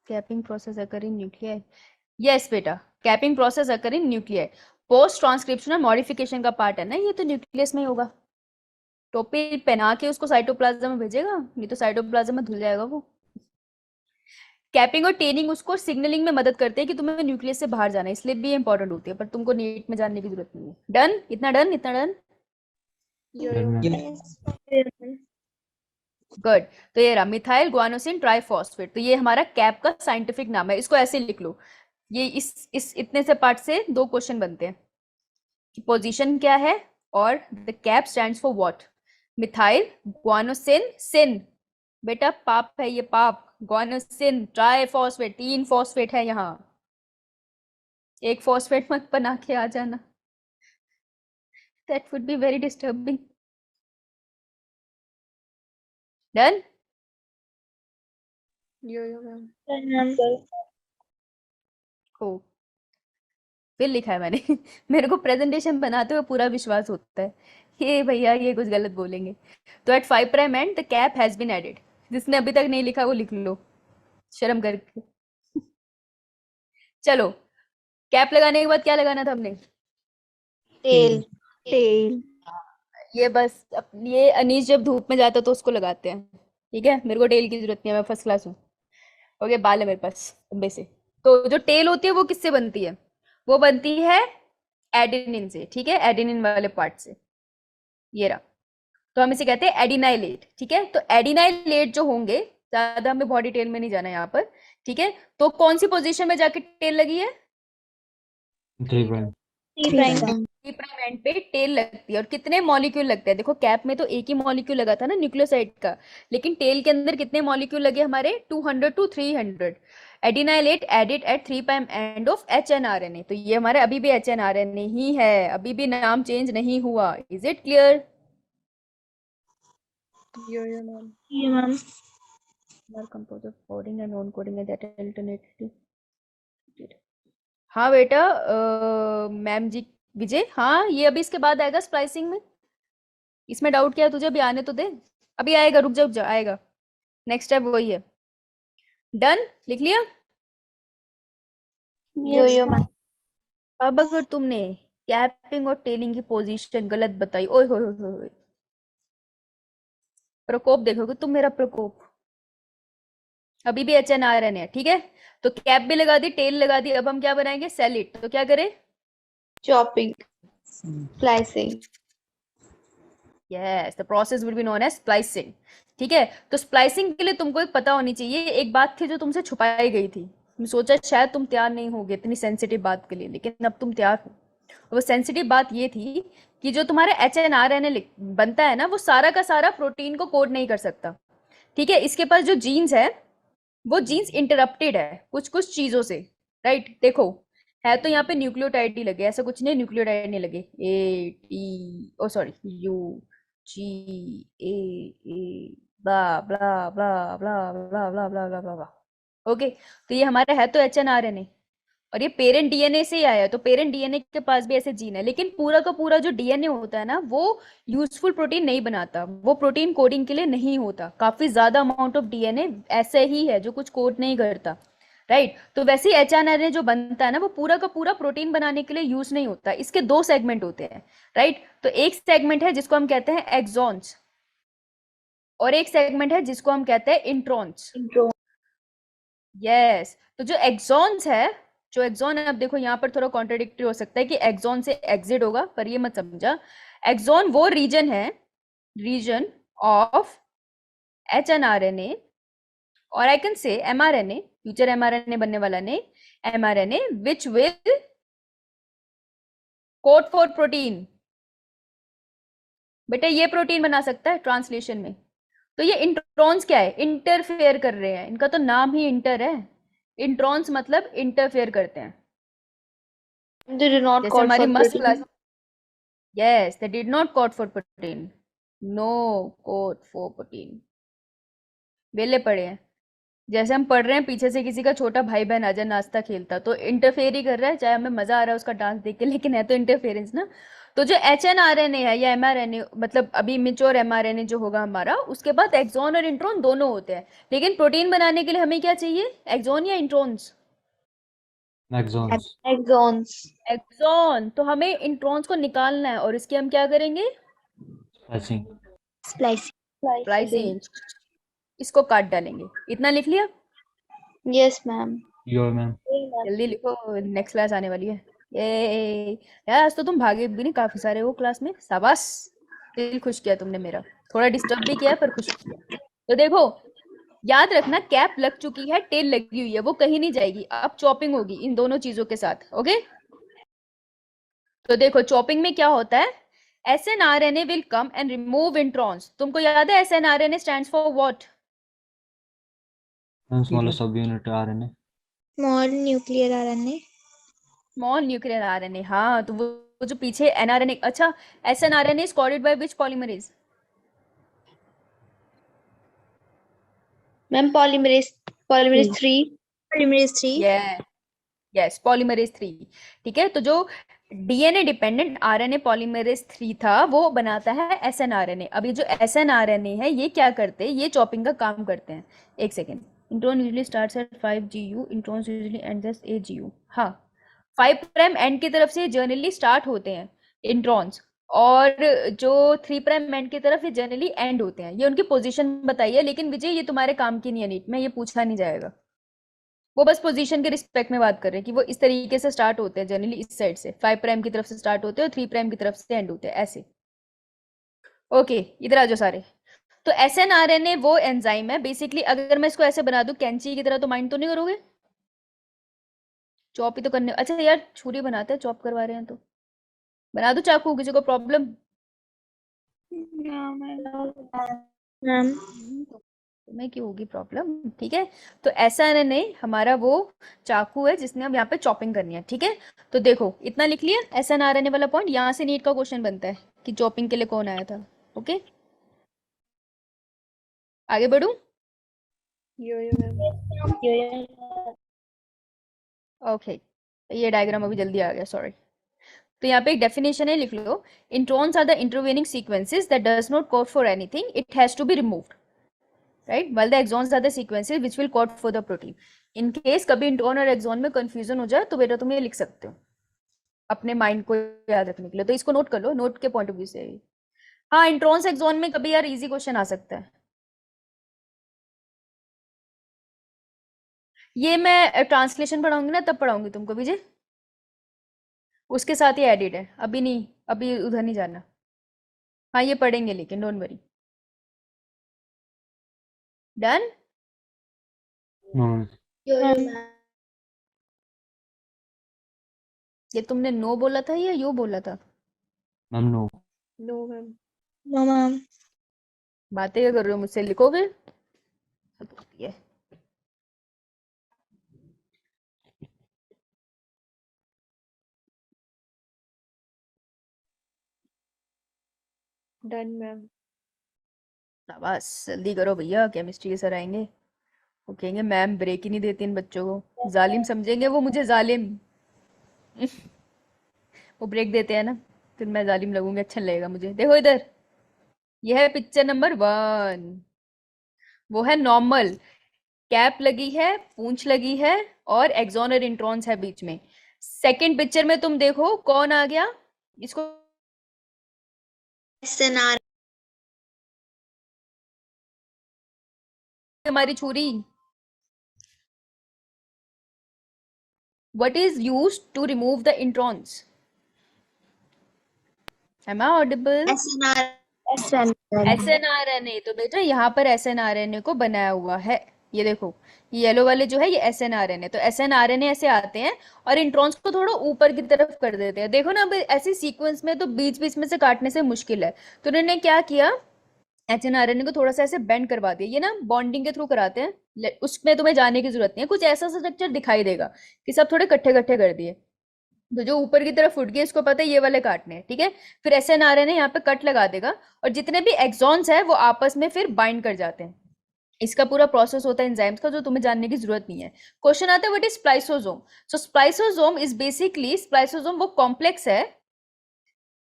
S1: कैपिंग प्रोसेस अकर इन न्यूक्लियाई, यस बेटा, कैपिंग प्रोसेस अकर इन न्यूक्लियाई। पोस्ट ट्रांसक्रिप्शनल मॉडिफिकेशन का पार्ट है ना ये, तो न्यूक्लियस में ही होगा। टोपी पहना के उसको साइटोप्लाज्म में भेजेगा, नहीं तो साइटोप्लाज्म में धुल जाएगा वो। कैपिंग और टेनिंग उसको सिग्नलिंग में मदद करते हैं कि तुम्हें न्यूक्लियस से बाहर जाना है, इसलिए भी इंपॉर्टेंट होती है, पर तुमको नीट में जानने की जरूरत नहीं है। डन, इतना डन, इतना डन, गुड। तो ये रहा मिथाइल ग्वानोसिन ट्राइफॉस्फेट, तो ये हमारा कैप का साइंटिफिक नाम है, इसको ऐसे लिख लो। ये इस इतने से पार्ट से 2 क्वेश्चन बनते हैं कि पोजीशन क्या है और the cap stands for what. Methyl guanosine, sin बेटा पाप है ये, पाप। ग्वानोसिन ट्राइफॉस्फेट, 3 फॉस्फेट है यहाँ, एक फॉस्फेट मत बना के आ जाना, that would be very disturbing. Done.
S5: Ma'am.
S1: ओ, फिर लिखा है मैंने। मेरे को प्रेजेंटेशन बनाते हुए पूरा विश्वास होता है ये भैया ये कुछ गलत बोलेंगे। तो at 5 prime and the cap has been added. जिसने अभी तक नहीं लिखा वो लिख लो शर्म करके। चलो, कैप लगाने के बाद क्या लगाना था हमने?
S5: तेल।
S2: तेल।
S1: ये बस ये अनीश जब धूप में जाता है तो उसको लगाते हैं, ठीक है? मेरे को टेल की जरूरत नहीं है, मैं फर्स्ट क्लास हूँ। ओके, बाल है मेरे पास लंबे से। तो जो टेल होती है वो किससे बनती है? वो बनती है एडेनिन से, ठीक है? एडेनिन वाले पार्ट से, ये रहा। तो हम इसे कहते हैं एडिनाइलेट, ठीक है? तो एडिनाइलेट जो होंगे, ज्यादा हमें बहुत डिटेल में नहीं जाना यहाँ पर, ठीक है, तो कौन सी पोजीशन में जाके टेल लगी है?
S6: 3 prime.
S5: T prime.
S1: Three prime and पे टेल लगती है। और कितने मॉलिक्यूल लगते हैं? देखो कैप में तो एक ही मॉलिक्यूल लगा था ना न्यूक्लियोसाइड का, लेकिन टेल के अंदर कितने मॉलिक्यूल लगे हमारे? 200 to 300। Adenylate added at 3 prime end of HNRNA। तो ये हमारे अभी भी HNRNA ही है, अभी भी नाम चेंज नहीं हुआ। Is it clear?
S5: Yeah, ma'am.
S1: Composed of coding and non-coding and that alternately. हाँ बेटा, मैम जी विजय, हाँ ये अभी इसके बाद आएगा स्प्लाइसिंग में। इसमें डाउट क्या है तुझे? अभी आने तो दे, अभी आएगा, रुक जा आएगा। नेक्स्ट स्टेप वही है। डन, लिख लिया?
S5: Yo, ma'am.
S1: अब अगर तुमने कैपिंग और टेलिंग की पोजीशन गलत बताई, ओए होए, प्रकोप देखोगे तुम, मेरा प्रकोप। अभी भी HNRN है, ठीक है? तो कैप भी लगा दी, टेल लगा दी, अब हम क्या बनाएंगे? Sell it. तो क्या करें?
S5: Chopping. Slicing.
S1: Yes, the process will be known as splicing. ठीक है, तो स्प्लाइसिंग के लिए तुमको एक पता होनी चाहिए, एक बात थी जो तुमसे छुपाई गई थी। मैं सोचा शायद तुम तैयार नहीं होगे इतनी सेंसिटिव बात के लिए, लेकिन अब तुम तैयार हो। वो सेंसिटिव बात ये थी कि जो तुम्हारे HNRNA बनता है ना, वो सारा का सारा प्रोटीन को कोड नहीं कर सकता। ठीक है, इसके पास जो जीन्स है वो जीन्स इंटरप्टेड है कुछ कुछ चीजों से, राइट? देखो, है तो यहाँ पे न्यूक्लियोटाइड ही लगे, ऐसा कुछ नहीं न्यूक्लियोटाइड नहीं लगे। GA ब्ला ब्ला ब्ला ब्ला ब्ला ब्ला ब्ला ब्ला ब्ला। ओके, तो ये हमारा है तो HNRNA, और ये पेरेंट DNA से ही आया है, तो पेरेंट DNA के पास भी ऐसे जीन है। लेकिन पूरा का पूरा जो DNA होता है ना, वो यूजफुल प्रोटीन नहीं बनाता, वो प्रोटीन कोडिंग के लिए नहीं होता। काफी ज्यादा अमाउंट ऑफ DNA ऐसे ही है जो कुछ कोड नहीं करता, राइट? तो वैसे ही HNRNA जो बनता है ना, वो पूरा का पूरा प्रोटीन बनाने के लिए यूज नहीं होता। इसके दो सेगमेंट होते हैं, राइट? तो एक सेगमेंट है जिसको हम कहते हैं एक्सॉन्स, और एक सेगमेंट है जिसको हम कहते हैं इंट्रॉन्स। यस, तो जो एक्सॉन्स है, जो एक्सॉन है, अब देखो यहाँ पर थोड़ा कॉन्ट्राडिक्टरी हो सकता है कि एक्सॉन से एग्जिट होगा, पर ये मत समझा। एक्सॉन वो रीजन है, रीजन ऑफ HNRNA, और I can say mRNA, future mRNA बनने वाला ने, mRNA which will code for protein. बेटा ये प्रोटीन बना सकता है ट्रांसलेशन में। तो ये इंट्रॉन्स क्या है? इंटरफेयर कर रहे हैं, इनका तो नाम ही इंटर है। इंट्रॉन्स मतलब इंटरफेयर करते हैं।
S5: They do not
S1: जैसे
S5: code
S1: हमारी
S5: for
S1: must
S5: protein.
S1: Class, yes, they did not code for protein, no code for protein। वेले पड़े हैं, जैसे हम पढ़ रहे हैं, पीछे से किसी का छोटा भाई बहन आजा नाचता खेलता, तो इंटरफेयर ही कर रहा है, चाहे हमें मजा आ रहा है उसका डांस देख के, लेकिन है तो इंटरफेरेंस ना। तो जो HNRNA है या mRNA, मतलब अभी मेच्योर mRNA जो होगा हमारा, उसके बाद एक्सॉन और इंट्रॉन दोनों होते हैं। लेकिन प्रोटीन बनाने के लिए हमें क्या चाहिए? एक्सॉन या इंट्रॉन्स?
S6: Axons.
S5: Exons.
S1: एक्सॉन। तो हमें इंट्रॉन्स को निकालना है, और इसके हम क्या करेंगे?
S6: Splicing.
S5: Splicing.
S1: स्प्लाइसिंग। इसको काट डालेंगे। इतना लिख लिया?
S5: Yes, ma'am.
S6: Your ma'am.
S1: जल्दी लिखो, नेक्स्ट क्लास आने वाली है। ये यार, आज तो तुम भागे भी नहीं, काफी सारे हो क्लास में, शाबाश, दिल खुश किया तुमने मेरा। थोड़ा डिस्टर्ब भी किया पर खुश किया। तो देखो, याद रखना, कैप लग चुकी है, टेल लगी हुई है, वो कहीं नहीं जाएगी। अब चॉपिंग होगी इन दोनों चीजों के साथ, ओके? तो देखो चॉपिंग में क्या होता है? SNRNA will come and remove introns। तुमको याद है SNRNA stands for what?
S6: Smaller subunit RNA.
S5: Small nuclear RNA.
S1: Small nuclear RNA। हाँ, तो वो जो पीछे NRNA, अच्छा, SNRNA is coded by which polymerase?
S5: Ma'am, polymerase 3. Polymerase 3.
S1: Yes, polymerase 3। ठीक है, तो जो DNA डिपेंडेंट RNA पॉलीमरेज 3 था, वो बनाता है SNRNA। अब ये जो SNRNA है, ये क्या करते हैं? ये चॉपिंग का काम करते हैं। एक second, intron usually starts at 5GU, intron usually ends at 8GU। हाँ, 5 प्राइम एंड की तरफ से जर्नली स्टार्ट होते हैं इंट्रॉन्स, और जो 3 प्राइम एंड की तरफ ये जनरली एंड होते हैं। ये उनकी पोजीशन बताइए, लेकिन विजय ये तुम्हारे काम की नहीं है, नीट में ये पूछा नहीं जाएगा। वो बस पोजीशन के रिस्पेक्ट में बात कर रहे हैं कि वो इस तरीके से स्टार्ट होते हैं जनरली, इस साइड से 5 प्राइम की तरफ से स्टार्ट होते हैं और 3 प्राइम की तरफ से एंड होते हैं, ऐसे। ओके, इधर आ जाओ सारे। तो SNRNA वो एंजाइम है बेसिकली। अगर मैं इसको ऐसे बना दूं कैंची की तरह, तो माइंड तो नहीं करोगे? चॉप ही तो करने, अच्छा यार छुरी बनाते हैं, चॉप करवा रहे हैं तो बना दो चाकू, किसी को प्रॉब्लम?
S5: मैम
S1: तुम्हें क्यों होगी प्रॉब्लम? ठीक है, तो SNRNA हमारा वो चाकू है जिसने हम यहाँ पे चॉपिंग करनी है। ठीक है, तो देखो इतना लिख लिया SNRNA वाला पॉइंट। यहाँ से नीट का क्वेश्चन बनता है कि चॉपिंग के लिए कौन आया था। ओके, आगे बढ़ू? ओके, ये डायग्राम अभी जल्दी आ गया, सॉरी। तो यहाँ पे एक डेफिनेशन है, लिख लो। Introns are the intervening sequences that does not code for anything, it has to be removed, right, while the exons are the sequences which will code for the protein. In case कभी intron और axon में confusion हो जाए तो बेटा तुम ये लिख सकते हो अपने माइंड को याद रखने के लिए। तो इसको नोट कर लो, नोट के पॉइंट ऑफ व्यू से। हाँ, इंट्रॉन्स एक्सॉन में कभी यार इजी क्वेश्चन आ सकता है। ये मैं ट्रांसलेशन पढ़ाऊंगी ना, तब पढ़ाऊंगी तुमको विजय, उसके साथ ही एडिट है, अभी नहीं, अभी उधर नहीं जाना। हाँ ये पढ़ेंगे लेकिन, don't worry. Done?
S6: No, ma'am.
S1: ये तुमने नो बोला था या यो बोला था?
S6: Ma'am, no.
S5: नो मैम
S1: बातें क्या कर रहे हो मुझसे, लिखोगे? ये
S5: डन मैम।
S1: बस जल्दी करो भैया, केमिस्ट्री के सर आएंगे, वो कहेंगे मैम ब्रेक ही नहीं देती इन बच्चों को, जालिम समझेंगे वो मुझे, जालिम। वो ब्रेक देते हैं ना, फिर मैं जालिम लगूंगी, अच्छा नहीं लगेगा मुझे। देखो इधर, यह है पिक्चर नंबर 1, वो है नॉर्मल, कैप लगी है, पूंछ लगी है, और एक्सॉन और इंट्रॉन्स है बीच में। सेकंड पिक्चर में तुम देखो कौन आ गया, इसको
S5: SNR
S1: हमारी छुरी। What is used to remove the introns? Am I audible? SNRNA। तो बेटा यहाँ पर SNRNA को बनाया हुआ है, ये देखो, ये येलो वाले जो है ये SNRNA। तो SNRNA ऐसे आते हैं और इंट्रॉन्स को थोड़ा ऊपर की तरफ कर देते हैं। देखो ना, अब ऐसी सीक्वेंस में तो बीच बीच में से काटने से मुश्किल है, तो उन्होंने क्या किया, SNRNA को थोड़ा सा ऐसे बेंड करवा दिया। ये ना बॉन्डिंग के थ्रू कराते हैं, उसमें तुम्हें जाने की जरूरत नहीं है, कुछ ऐसा स्ट्रक्चर दिखाई देगा कि सब थोड़े इकट्ठे इकट्ठे कर दिए। तो जो ऊपर की तरफ उठ गए इसको पता है ये वाले काटने हैं, ठीक है। फिर SNRNA यहाँ पे कट लगा देगा और जितने भी एक्सॉन्स है वो आपस में फिर बाइंड कर जाते हैं। इसका पूरा प्रोसेस होता है एंजाइम्स का, जो तुम्हें जानने की जरूरत नहीं है। क्वेश्चन आता है what is spliceosome. So spliceosome is basically, spliceosome वो कॉम्प्लेक्स है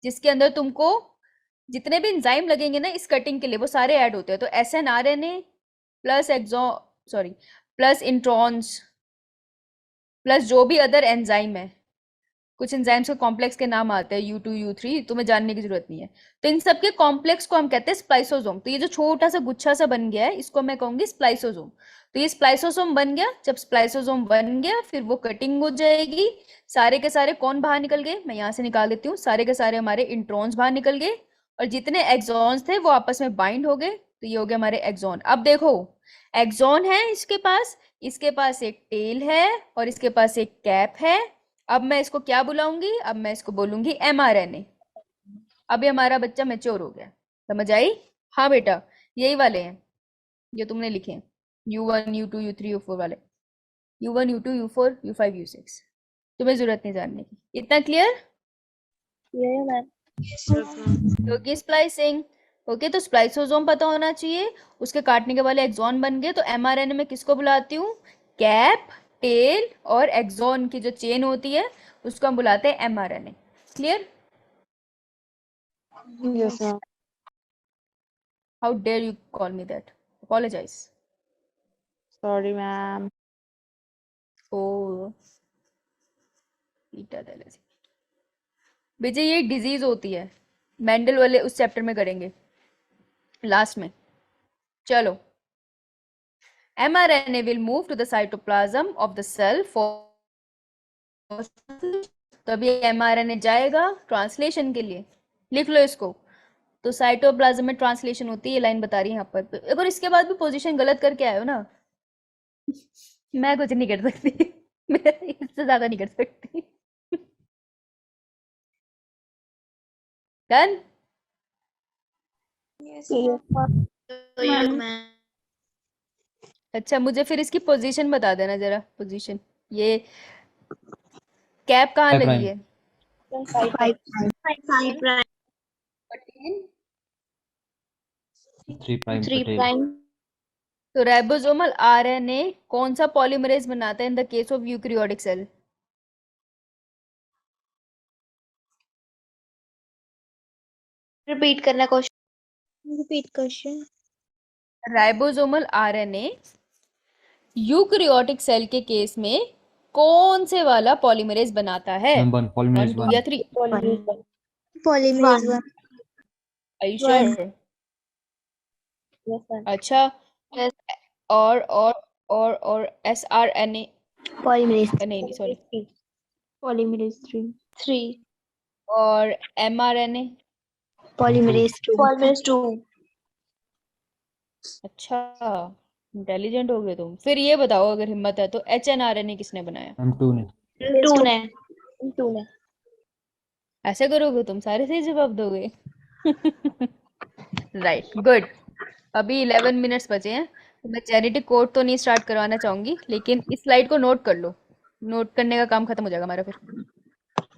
S1: जिसके अंदर तुमको जितने भी एंजाइम लगेंगे ना इस कटिंग के लिए वो सारे ऐड होते हैं। तो SNRNA plus plus introns plus जो भी अदर एंजाइम है, कुछ एंजाइम्स के कॉम्प्लेक्स के नाम आते हैं U2 U3, तुम्हें जानने की जरूरत नहीं है। तो इन सब के कॉम्प्लेक्स को हम कहते हैं स्प्लाइसोसोम। तो ये जो छोटा सा गुच्छा सा बन गया है इसको मैं कहूंगी स्प्लाइसोसोम। तो ये स्प्लाइसोसोम बन गया, जब स्प्लाइसोसोम बन गया फिर वो कटिंग हो जाएगी। सारे के सारे कौन बाहर निकल गए, मैं यहाँ से निकाल देती हूँ, सारे के सारे हमारे इंट्रॉन्स बाहर निकल गए और जितने एक्सॉन्स थे वो आपस में बाइंड हो गए, तो ये हो गया हमारे एक्सॉन। अब देखो एक्सॉन है इसके पास एक टेल है और इसके पास एक कैप है। अब मैं इसको क्या बुलाऊंगी, अब मैं इसको बोलूंगी mRNA। अब ये हमारा बच्चा मैच्योर हो गया, समझ आई? हाँ बेटा, यही वाले हैं जो तुमने लिखे हैं, U1 U2 U3 U4 वाले, U1 U2 U4 U5 U6, तुम्हें जरूरत नहीं जानने की। इतना क्लियर? क्योंकि स्प्लाइसिंग, ओके। तो स्प्लाइसोसोम पता होना चाहिए, उसके काटने के वाले एक्सॉन बन गए। तो mRNA में किसको बुलाती हूँ, कैप, टेल और एक्सॉन की जो चेन होती है उसको हम बुलाते हैं mRNA। Clear?
S7: Yes, ma'am.
S1: How dare you call me that, apologize.
S7: Sorry, ma'am.
S1: ओ बीटा थैलेसी विजय, ये डिजीज होती है, मेंडल वाले उस चैप्टर में करेंगे लास्ट में। चलो, mRNA will move to the cytoplasm of the cell for, तो अभी mRNA जाएगा ट्रांसलेशन के लिए, लिख लो इसको। तो साइटोप्लाज्म में ट्रांसलेशन होती है, ये लाइन बता रही है यहाँ पर। एक और इसके बाद भी पोजीशन गलत करके आए हो ना, मैं कुछ नहीं कर सकती। मैं इससे ज्यादा नहीं कर सकती। डन।
S5: तो ये मैं
S1: अच्छा, मुझे फिर इसकी पोजीशन बता देना जरा, पोजीशन। ये कैप कहाँ
S6: Five
S1: लगी
S6: prime.
S1: है?
S5: 5 prime,
S6: 3 prime
S5: 3
S6: per tail.
S5: prime,
S1: तो राइबोसोमल आरएनए कौन सा पॉलीमरेज बनाता है in the case of eukaryotic cell?
S5: Repeat करना question, repeat question.
S1: Ribosomal RNA eukaryotic cell के केस में कौन से वाला पॉलीमरेज बनाता है?
S6: Number 1, polymerase
S1: 1, 2 या
S6: 1.
S1: 3?
S5: पॉलीमरेज 1।
S1: Are you sure? अच्छा,
S5: Yes.
S1: और एसआरएनए,
S5: पॉलीमरेज
S1: नहीं सॉरी,
S5: पॉलीमरेज 3
S1: और एमआरएनए।
S5: Polymerase 2 polymerase 2।
S1: अच्छा, इंटेलिजेंट हो गए तुम। फिर ये बताओ, अगर हिम्मत है तो एचएनआरएनए किसने बनाया?
S6: M2 ने.
S5: 2 ने
S1: ऐसे करोगे तुम, सारे सही जवाब दोगे। Right, good. अभी 11 मिनट्स बचे हैं, तो मैं चैरिटी कोड तो नहीं स्टार्ट करवाना चाहूंगी, लेकिन इस स्लाइड को नोट कर लो। नोट करने का काम खत्म हो जाएगा हमारा फिर।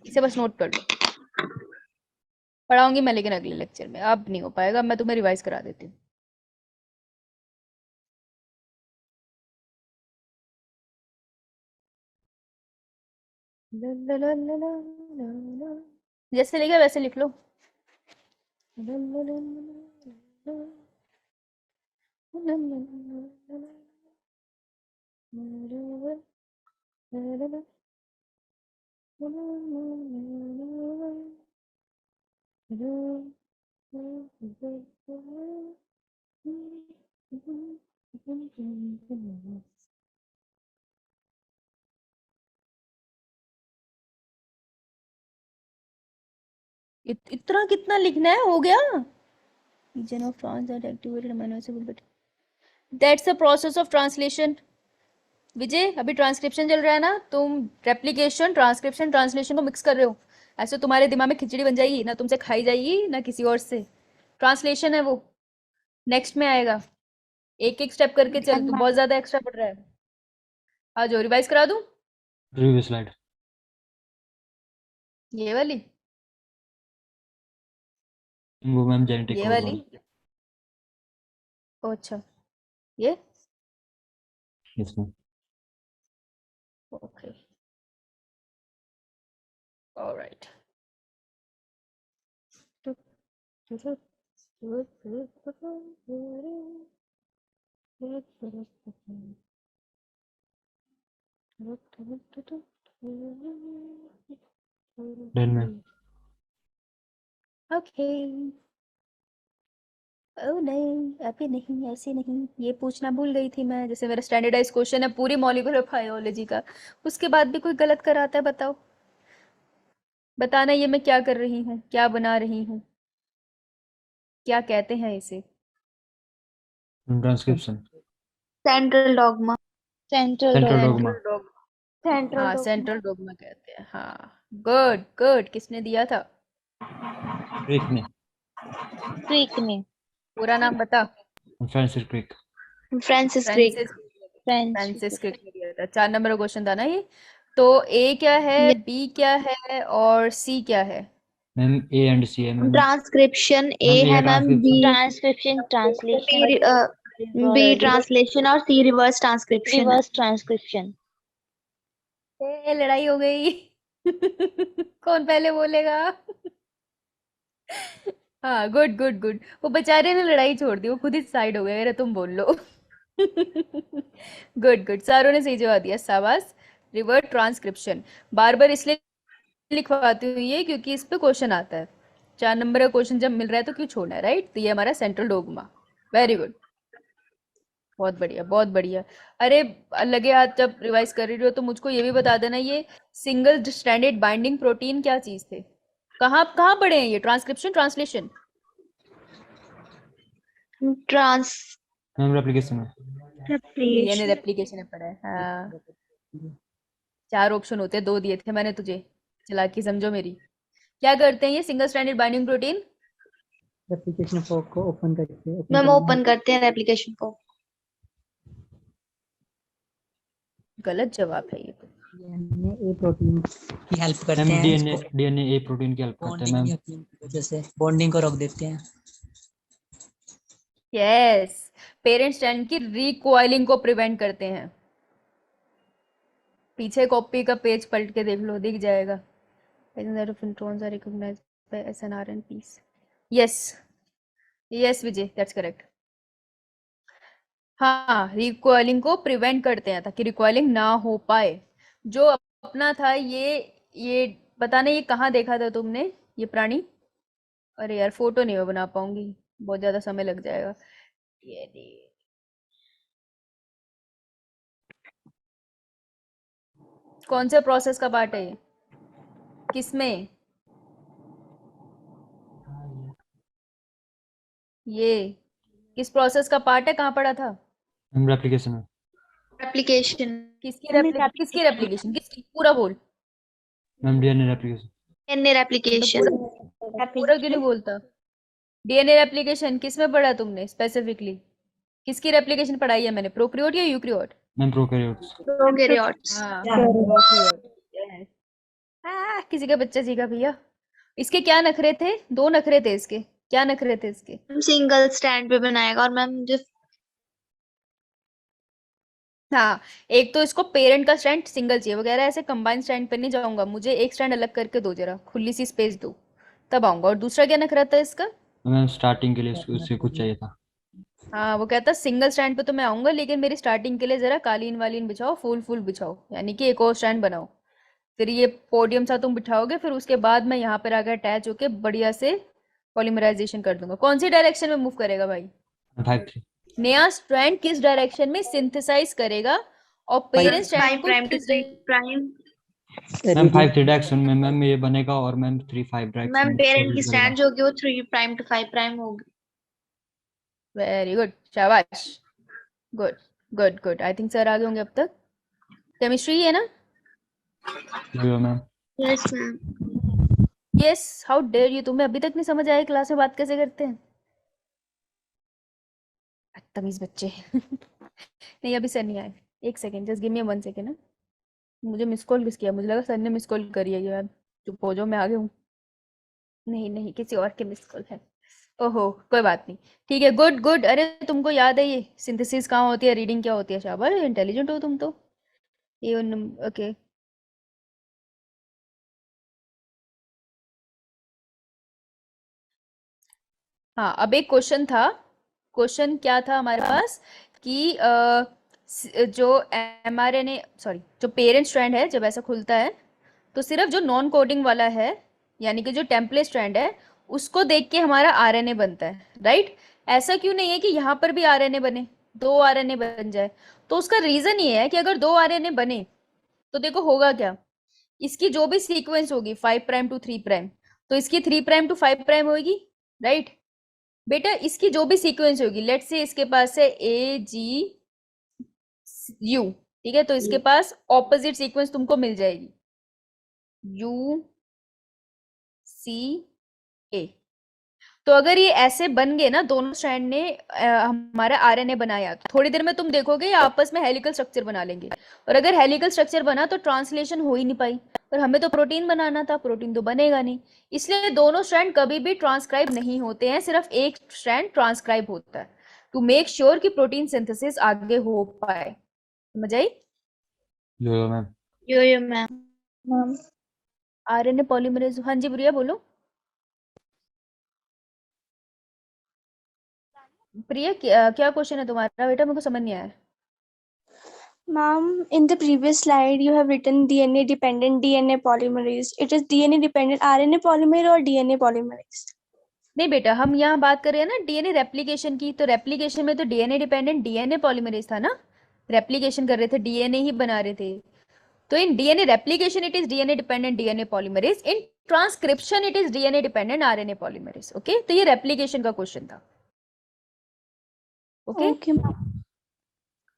S1: इसे बस नोट कर लो। पढ़ाऊंगी मैं लेकिन अगले लेक्चर में, अब नहीं हो पाएगा, मैं तुम्हें रिवाइज करा देती हूँ। जैसे लिखा वैसे लिख लो। इतना कितना लिखना है? हो गया। Region of trans that activated amino acid but that's a process of translation. Vijay, अभी ट्रांसक्रिप्शन चल रहा है ना, तुम रेप्लिकेशन, ट्रांसक्रिप्शन, ट्रांसलेशन को मिक्स कर रहे हो। ऐसे तुम्हारे दिमाग में खिचड़ी बन जाएगी ना, तुमसे खाई जाएगी ना किसी और से। ट्रांसलेशन है वो, नेक्स्ट में आएगा। एक एक स्टेप करके चल, तू बहुत ज्यादा एक्स्ट्रा पढ़ रहा है। आ जाओ, रिवाइज करा दूं?
S6: Previous slide.
S1: ये वाली,
S6: वो मैम जेनेटिक
S1: ये
S6: कोड
S1: वाली।
S6: वाली.
S1: ओ अच्छा, ये
S6: Yes ma'am.
S1: Okay, alright.
S6: Done ma'am.
S1: Okay. ओ नहीं, अभी नहीं, ऐसे नहीं। ये पूछना भूल गई थी मैं, जैसे मेरा स्टैंडर्डाइज क्वेश्चन है पूरी मॉलिक्यूलर बायोलॉजी का, उसके बाद भी कोई गलत कराता है, बताओ। बताना ये मैं क्या कर रही हूँ, क्या बना रही हूँ, क्या कहते हैं इसे?
S6: Transcription.
S5: Central dogma
S6: Central
S1: central
S6: dogma.
S1: Dogma. हाँ, सेंट्रल डोगमा कहते हैं। हाँ, गुड गुड। किसने दिया था?
S6: Crick ने.
S5: क्रिक ने
S1: पूरा नाम बता।
S6: Francis Crick.
S5: Francis Crick
S1: Francis Crick ने दिया था। 4 नंबर का क्वेश्चन था ना ये। तो ए क्या है, बी क्या है और सी क्या है?
S6: मैम A and C है ma'am.
S5: Transcription A
S6: ma'am, A
S5: है ma'am, B
S6: transcription.
S5: Translation, B translation और सी रिवर्स ट्रांसक्रिप्शन।
S1: ए, लड़ाई हो गई। कौन पहले बोलेगा? हाँ, गुड गुड गुड। वो बेचारे ने लड़ाई छोड़ दी, वो खुद ही साइड हो गए। अरे तुम बोल लो। गुड गुड, सारों ने सही जवाब दिया, शाबाश। रिवर्स ट्रांसक्रिप्शन बार बार इसलिए लिखवाती हुई है क्योंकि इस पे क्वेश्चन आता है। 4 नंबर का क्वेश्चन जब मिल रहा है तो क्यों छोड़ना है, राइट? तो ये हमारा सेंट्रल डोगमा। वेरी गुड, बहुत बढ़िया बहुत बढ़िया। अरे, लगे हाथ जब रिवाइज कर रही हो तो मुझको ये भी बता देना, ये सिंगल स्ट्रैंडेड बाइंडिंग प्रोटीन क्या चीज थे? कहाँ कहाँ पढ़े हैं ये? Transcription, translation?
S5: Trans
S6: ma'am replication में
S1: डीएनए रेप्लिकेशन में पढ़ा है हाँ 4 ऑप्शन होते हैं 2 दिए थे मैंने तुझे चालाकी समझो मेरी क्या करते हैं ये single stranded binding protein
S4: replication fork को ओपन करके
S5: मैम ओपन करते हैं रेप्लिकेशन को।
S1: गलत जवाब है ये तो
S4: डीएनए ए प्रोटीन की हेल्प करते
S6: मैम
S4: हैं
S6: डीएनए ए प्रोटीन की हेल्प करता है
S4: बॉन्डिंग
S6: मैम
S4: की वजह से बॉन्डिंग को रोक देते हैं।
S1: यस पेरेंट स्ट्रैंड की रिकॉइलिंग को प्रिवेंट करते हैं पीछे कॉपी का पेज पलट के देख लो दिख जाएगा introns are recognized by SNR and पीस yes yes Vijay that's correct हाँ रिकॉइलिंग को प्रिवेंट करते हैं ताकि रिकॉइलिंग ना हो पाए जो अपना था ये बताना ये कहाँ देखा था तुमने ये प्राणी अरे यार फोटो नहीं मैं बना पाऊंगी बहुत ज्यादा समय लग जाएगा कौन से प्रोसेस का पार्ट है ये किसमें ये किस प्रोसेस का पार्ट है कहाँ पड़ा था
S6: मैम रेप्लिकेशन में
S5: रेप्लिकेशन
S1: किसकी रेप्लिकेशन किसकी पूरा बोल
S6: ma'am DNA replication
S5: DNA replication
S1: पूरा क्यों नहीं बोलता डीएनए रेप्लिकेशन किस में पढ़ा तुमने स्पेसिफिकली किसकी रेप्लिकेशन पढ़ाई है मैंने प्रोकैरियोट या यूकैरियोट
S6: मैम प्रोकैरियोट्स
S5: प्रोकैरियोट्स।
S1: हाँ prokaryote, yes. किसी का बच्चा सीखा भैया इसके क्या नखरे थे 2 नखरे थे इसके क्या नखरे थे इसके
S5: सिंगल स्टैंड पे बनाएगा और मैम जो
S1: हाँ एक तो इसको पेरेंट का स्टैंड सिंगल चाहिए वगैरह ऐसे कंबाइंड स्टैंड पे नहीं जाऊंगा मुझे एक स्टैंड अलग करके दो जरा खुली सी स्पेस दो तब आऊंगा और दूसरा क्या नखरा था इसका
S6: मैम स्टार्टिंग के लिए उससे कुछ चाहिए था
S1: हाँ वो कहता सिंगल स्टैंड पे तो मैं आऊंगा लेकिन मेरी स्टार्टिंग के लिए जरा कालीन वालीन बिछाओ फूल बिछाओ यानी कि एक और स्टैंड बनाओ फिर ये पोडियम सा तुम बिठाओगे फिर उसके बाद मैं यहाँ पर आकर अटैच होके बढ़िया से पॉलीमराइजेशन कर दूंगा कौन सी डायरेक्शन में मूव करेगा भाई
S6: 5-3
S1: नया स्ट्रैंड किस डायरेक्शन में सिंथेसाइज करेगा और पेरेंट स्ट्रैंड
S5: 5
S1: को
S5: प्राइम टू
S1: किस
S5: 3 प्राइम।
S6: मैम 5-3 डायरेक्शन में मैम ये बनेगा और मैम 3-5 डायरेक्शन
S5: मैम
S6: में
S5: पेरेंट की
S6: बनेगा।
S5: स्टैंड जो होगी वो 3 प्राइम टू 5 प्राइम होगी।
S1: वेरी गुड शाबाश good good good I think sir आगे होंगे अब तक केमिस्ट्री है ना
S6: जो ma'am
S5: yes ma'am.
S1: Yes how dare you तुम्हें अभी तक नहीं समझ आया क्लास में बात कैसे करते हैं बदतमीज बच्चे नहीं अभी सर नहीं आए एक second just give me 1 second ना मुझे मिस कॉल किस किया मुझे लगा सर ने मिस कॉल करी है यार चुप हो जाओ मैं आ गया हूँ नहीं किसी और के मिस कॉल है ओहो कोई बात नहीं ठीक है गुड गुड अरे तुमको याद है ये सिंथेसिस कहाँ होती है रीडिंग क्या होती है शाबाश इंटेलिजेंट हो तुम तो ये ओके हाँ अब एक क्वेश्चन क्या था हमारे पास कि जो mRNA सॉरी जो पेरेंट स्ट्रैंड है जब ऐसा खुलता है तो सिर्फ जो नॉन कोडिंग वाला है यानी कि जो टेम्पलेट स्ट्रैंड है उसको देख के हमारा आरएनए बनता है राइट ऐसा क्यों नहीं है कि यहाँ पर भी आरएनए बने 2 आरएनए बन जाए तो उसका रीजन ये है कि अगर 2 आरएनए बने तो देखो होगा क्या इसकी जो भी सीक्वेंस होगी 5 प्राइम टू 3 प्राइम तो इसकी 3 प्राइम टू 5 प्राइम होगी राइट बेटा इसकी जो भी सीक्वेंस होगी लेट्स से इसके पास है AGU ठीक है तो इसके पास ऑपोजिट सीक्वेंस तुमको मिल जाएगी UCA तो अगर ये ऐसे बन गए ना दोनों स्ट्रैंड ने हमारा आरएनए बनाया तो थोड़ी देर में तुम देखोगे ये आपस में हेलिकल स्ट्रक्चर बना लेंगे और अगर हेलिकल स्ट्रक्चर बना तो ट्रांसलेशन हो ही नहीं पाई पर हमें तो प्रोटीन बनाना था प्रोटीन तो बनेगा नहीं इसलिए दोनों स्ट्रैंड कभी भी ट्रांसक्राइब नहीं होते हैं सिर्फ एक स्ट्रैंड ट्रांसक्राइब होता है टू मेक श्योर कि प्रोटीन सिंथेसिस आगे हो पाए समझ आई
S6: जो मैम
S5: यो मैम।
S1: आरएनए पॉलीमरेज हाँ जी प्रिया बोलो प्रिया क्या क्वेश्चन है तुम्हारा बेटा मेरे को समझ नहीं आया
S8: Ma'am, in the previous slide, you have written DNA dependent DNA polymerase. It is DNA dependent RNA polymer or DNA polymerase?
S1: नहीं बेटा हम यहाँ बात कर रहे हैं ना डीएनए रेप्लिकेशन की तो रेप्लिकेशन में तो डीएनए डिपेंडेंट डीएनए पॉलीमरेज था ना रेप्लिकेशन कर रहे थे डीएनए ही बना रहे थे तो in DNA replication it is DNA dependent DNA polymerase in transcription it is DNA dependent RNA polymerase okay तो ये रेप्लिकेशन का क्वेश्चन था ओके
S8: Okay, ma'am.